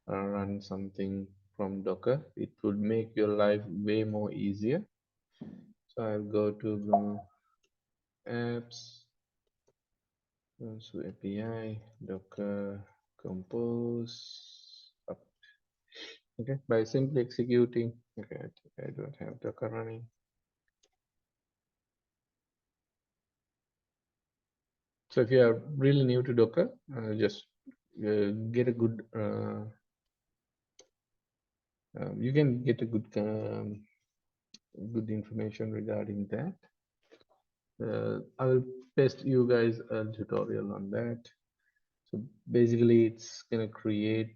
run something from Docker, it would make your life way more easier. So I'll go to apps, so API, Docker Compose. Okay, by simply executing. Okay, I think I don't have Docker running. So if you are really new to Docker, just get a good. You can get a good good information regarding that. I will paste you guys a tutorial on that. So basically, it's gonna create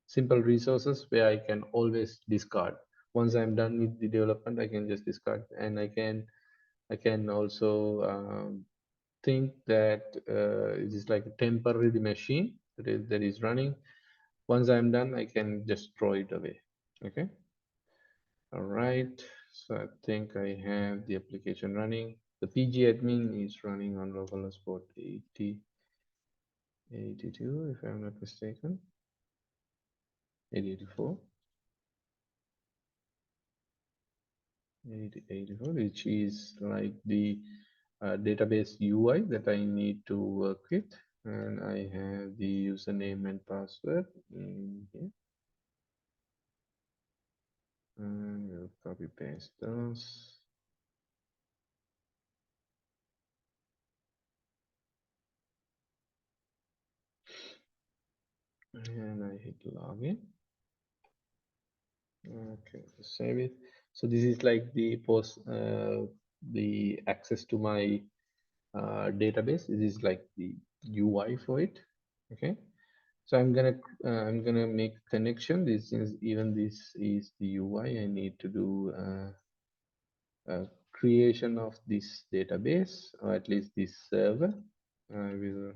simple resources where I can always discard. Once I'm done with the development, I can just discard, and I can also think that it is like a temporary machine that is running. Once I'm done, I can just throw it away. Okay. All right. So I think I have the application running. The PG admin is running on localhost port 82, if I'm not mistaken. 84. 84, which is like the database UI that I need to work with. And I have the username and password in here. And we'll copy paste those. And I hit login. Okay, save it. So this is like the the access to my database. This is like the UI for it. Okay. So I'm gonna make a connection. This is the UI. I need to do creation of this database, or at least this server. I will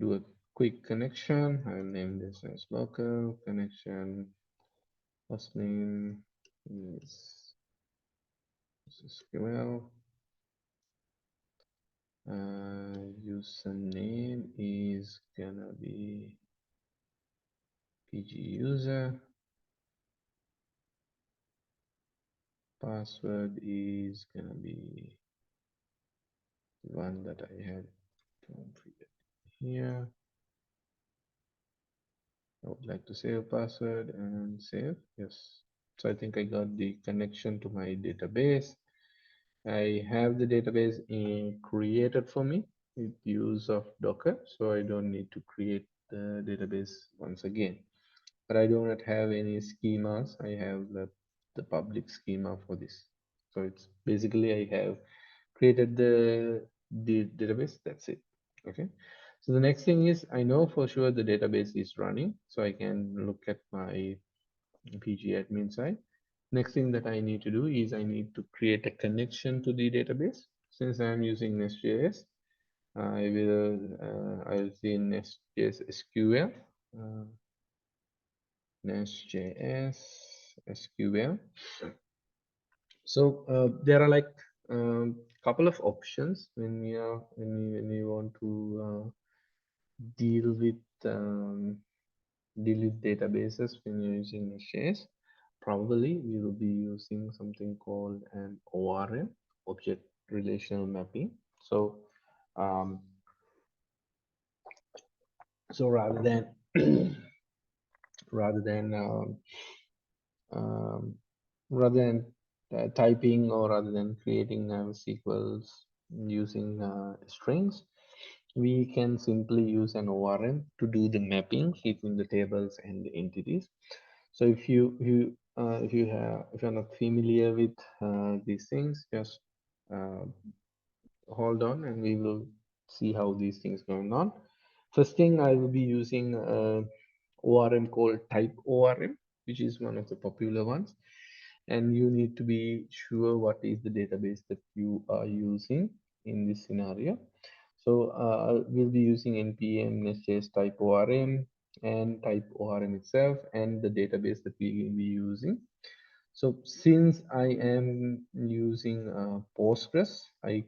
do a quick connection. I'll name this as local connection. Hostname is SQL. Username is gonna be PG user. Password is gonna be the one that I had here. I would like to save password and save. Yes. So I think I got the connection to my database. I have the database created for me with use of Docker, so I don't need to create the database once again. But I do not have any schemas. I have the public schema for this. So it's basically I have created the database. That's it. Okay. So the next thing is I know for sure the database is running, so I can look at my PG admin side. Next thing that I need to do is I need to create a connection to the database. Since I'm using Nest.js, I'll see Nest.js SQL, Nest.js SQL. So there are like couple of options when we want to deal with databases when you're using Next.js. Probably we will be using something called an ORM, object relational mapping. So um, rather than rather than um, typing, or rather than creating SQLs using strings, we can simply use an ORM to do the mapping between the tables and the entities. So if you're not familiar with these things, just uh, hold on and we will see how these things going on. First thing, I will be using ORM called type ORM, which is one of the popular ones. And you need to be sure what is the database that you are using in this scenario. So we'll be using npm Next.js type ORM and type ORM itself and the database that we will be using. So since I am using Postgres, I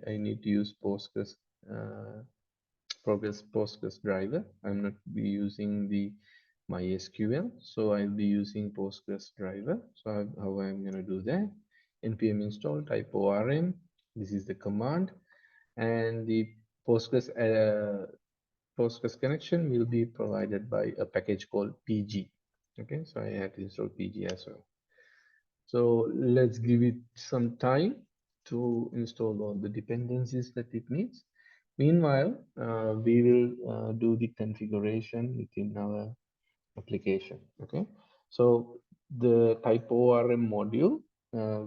need to use Postgres Postgres driver. I'm not be using the MySQL, so I'll be using Postgres driver. So how I'm going to do that? npm install type ORM. This is the command, and the Postgres connection will be provided by a package called PG. Okay, so I have to install PG as well. So let's give it some time to install all the dependencies that it needs. Meanwhile, we will do the configuration within our application. Okay, so the type ORM module,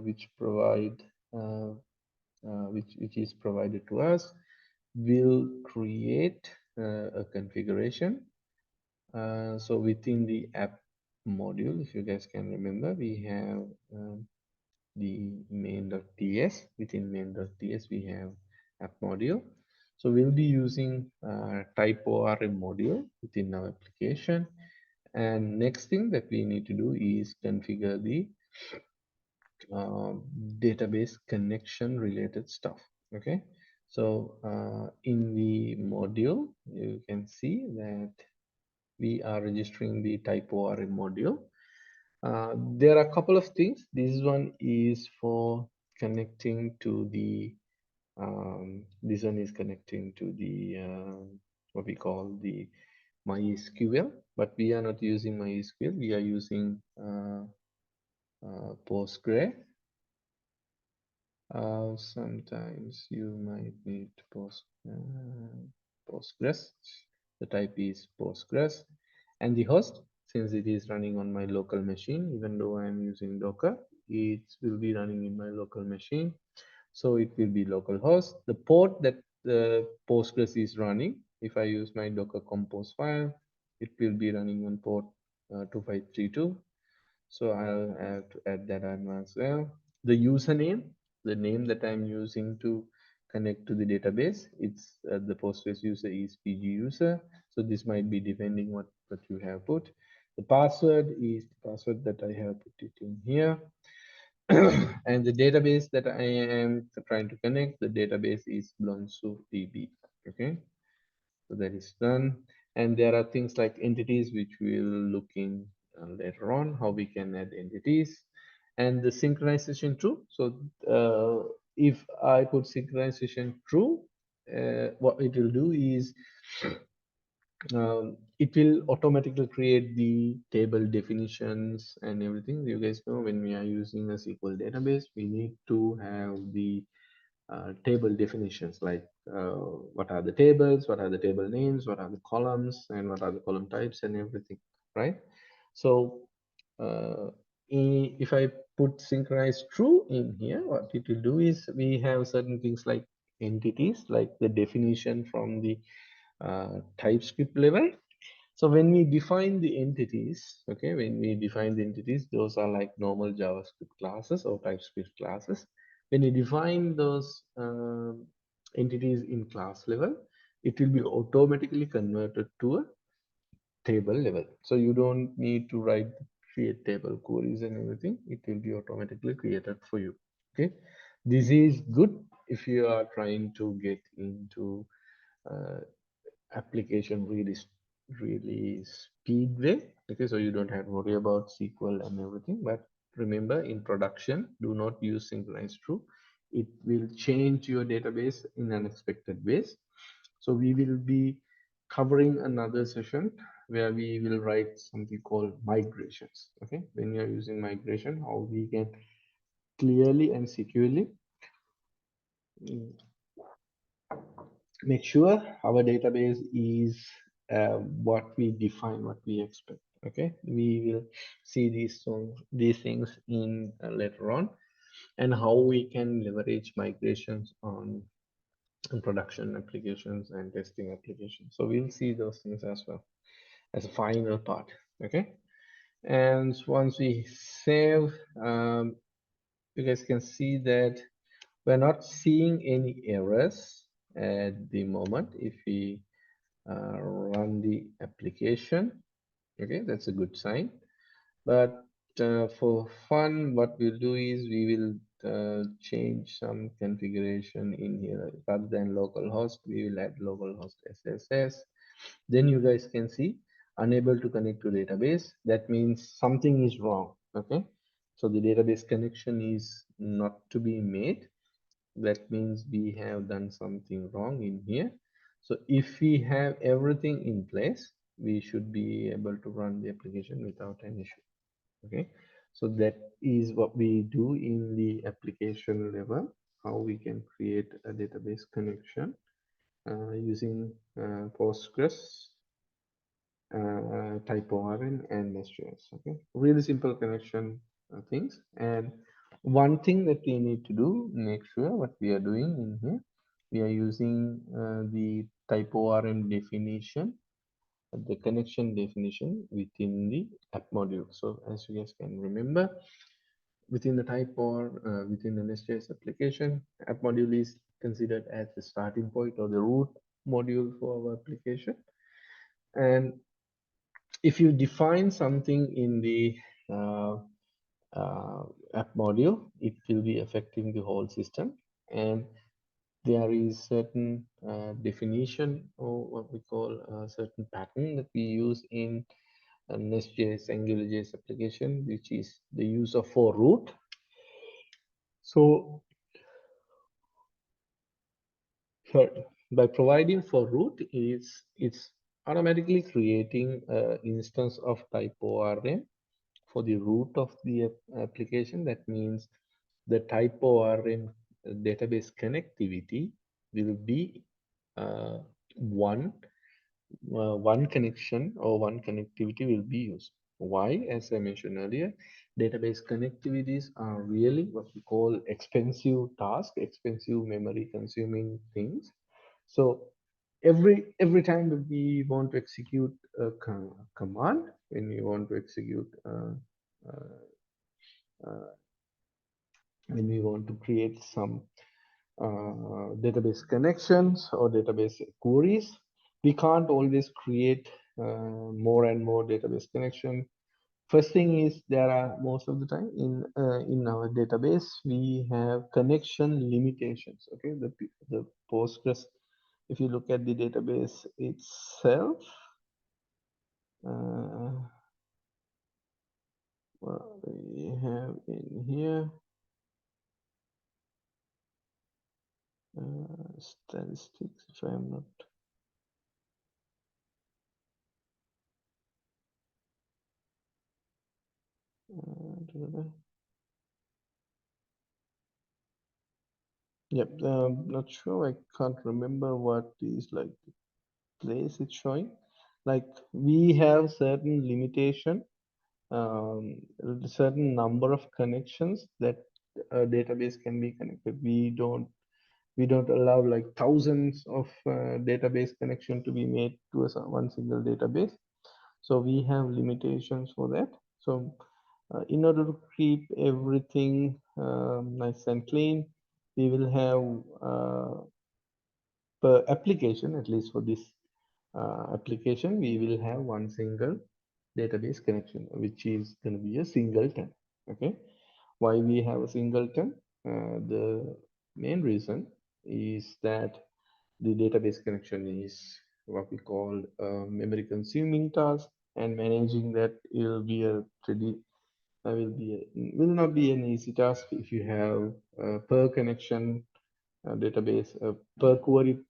which is provided to us, will create a configuration. So within the app module, if you guys can remember, we have the main.ts. Within main.ts, we have app module. So we'll be using type ORM module within our application. And next thing that we need to do is configure the database connection related stuff. Okay. So in the module, you can see that we are registering the type ORM module. There are a couple of things. This one is for connecting to the this one is connecting to the what we call the MySQL, but we are not using MySQL. We are using Postgre. Sometimes you might need Postgres. The type is Postgres, and the host, since it is running on my local machine, even though I am using Docker, it will be running in my local machine. So it will be localhost. The port that the Postgres is running, if I use my Docker compose file, it will be running on port 2532. So I'll have to add that on as well. The username, the name that I'm using to connect to the database, it's the Postgres user is PG user. So this might be depending what you have put. The password is the password that I have put it in here. And the database that I am trying to connect, the database is Blonsu DB. Okay, so that is done. And there are things like entities, which we'll look in later on, how we can add entities, and the synchronization true. So if I put synchronization true, what it will do is it will automatically create the table definitions and everything. You guys know when we are using a SQL database, we need to have the table definitions, like what are the tables, what are the table names, what are the columns, and what are the column types and everything, right? So if I put synchronize true in here, what it will do is we have certain things like entities, like the definition from the TypeScript level. So when we define the entities, okay, when we define the entities, those are like normal JavaScript classes or TypeScript classes. When you define those entities in class level, it will be automatically converted to a table level. So you don't need to write create table queries and everything, it will be automatically created for you. Okay, this is good if you are trying to get into application really speed way. Okay, so you don't have to worry about SQL and everything. But remember, in production, do not use synchronized true. It will change your database in unexpected ways. So we will be covering another session where we will write something called migrations. Okay, when you are using migration, how we can clearly and securely make sure our database is what we define, what we expect. Okay, we will see these things in later on, and how we can leverage migrations on production applications and testing applications. So we'll see those things as well as a final part. Okay, and once we save, you guys can see that we're not seeing any errors at the moment. If we run the application, okay, that's a good sign. But for fun, what we'll do is we will change some configuration in here. Rather than localhost, we will add localhost SSS. Then you guys can see unable to connect to database. That means something is wrong. Okay, so the database connection is not to be made. That means we have done something wrong in here. So if we have everything in place, we should be able to run the application without an issue. Okay, so that is what we do in the application level, how we can create a database connection using Postgres, TypeORM, and NestJS. Okay, really simple connection things. And one thing that we need to do, make sure what we are doing in here, we are using the TypeORM definition, the connection definition within the app module. So as you guys can remember, within the type or within the NestJS application, app module is considered as the starting point or the root module for our application. And if you define something in the uh, app module, it will be affecting the whole system. And there is certain definition, or what we call a certain pattern that we use in Nest.js, AngularJS application, which is the use of for root. So, sorry, by providing for root, it's automatically creating an instance of type ORM for the root of the application. That means the type ORM database connectivity will be one connection or one connectivity will be used. Why? As I mentioned earlier, database connectivities are really what we call expensive task, expensive memory consuming things. So every time that we want to execute a command, when we want to execute when we want to create some database connections or database queries, we can't always create more and more database connection. First thing is there are most of the time in our database we have connection limitations. Okay, the Postgres, if you look at the database itself, what we have in here, statistics, if I'm not yep, not sure. I can't remember what is like the place it's showing. Like we have certain limitation, a certain number of connections that a database can be connected. We don't allow like thousands of database connection to be made to one single database. So we have limitations for that. So in order to keep everything nice and clean, we will have per application, at least for this application, we will have one single database connection, which is going to be a singleton. Okay, why we have a singleton? The main reason is that the database connection is what we call a memory consuming task, and managing that will not be an easy task if you have per connection database per query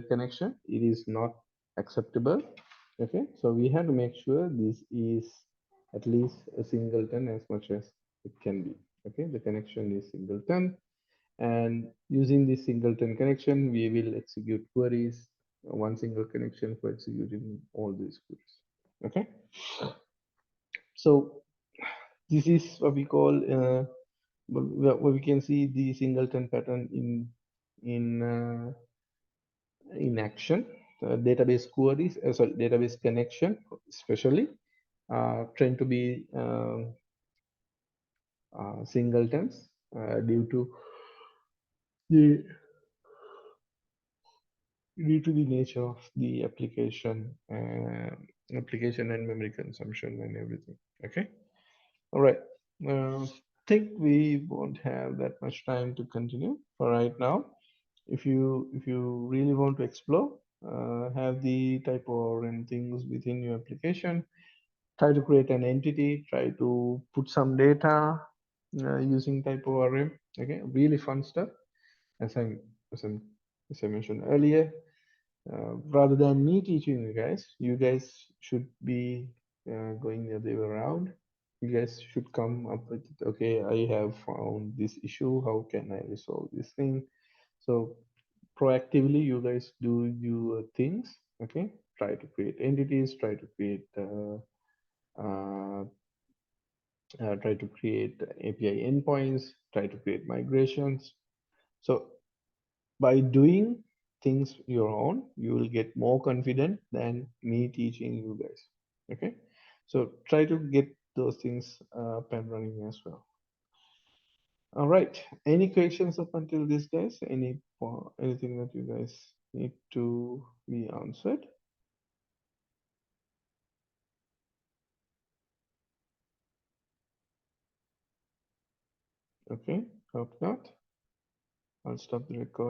connection. It is not acceptable. Okay, so we have to make sure this is at least a singleton as much as it can be. Okay, the connection is singleton, and using this singleton connection, we will execute queries, one single connection for executing all these queries. Okay, so this is what we call what we can see the singleton pattern in action. Database queries, sorry, database connection, especially trying to be singletons due to the nature of the application and memory consumption and everything. Okay, all right. Think we won't have that much time to continue for right now. If you really want to explore, have the typo and things within your application, try to create an entity, try to put some data using typo RM. Okay, really fun stuff. As I as I, as I mentioned earlier, rather than me teaching you guys should be going the other way around. You guys should come up with, okay, I have found this issue. How can I resolve this thing? So proactively, you guys do your things. Okay, try to create entities, try to create API endpoints, try to create migrations. So by doing things your own, you will get more confident than me teaching you guys. Okay, so try to get those things up and running as well. All right, any questions up until this, guys? Anything that you guys need to be answered? Okay, hope not. I'll stop the recording.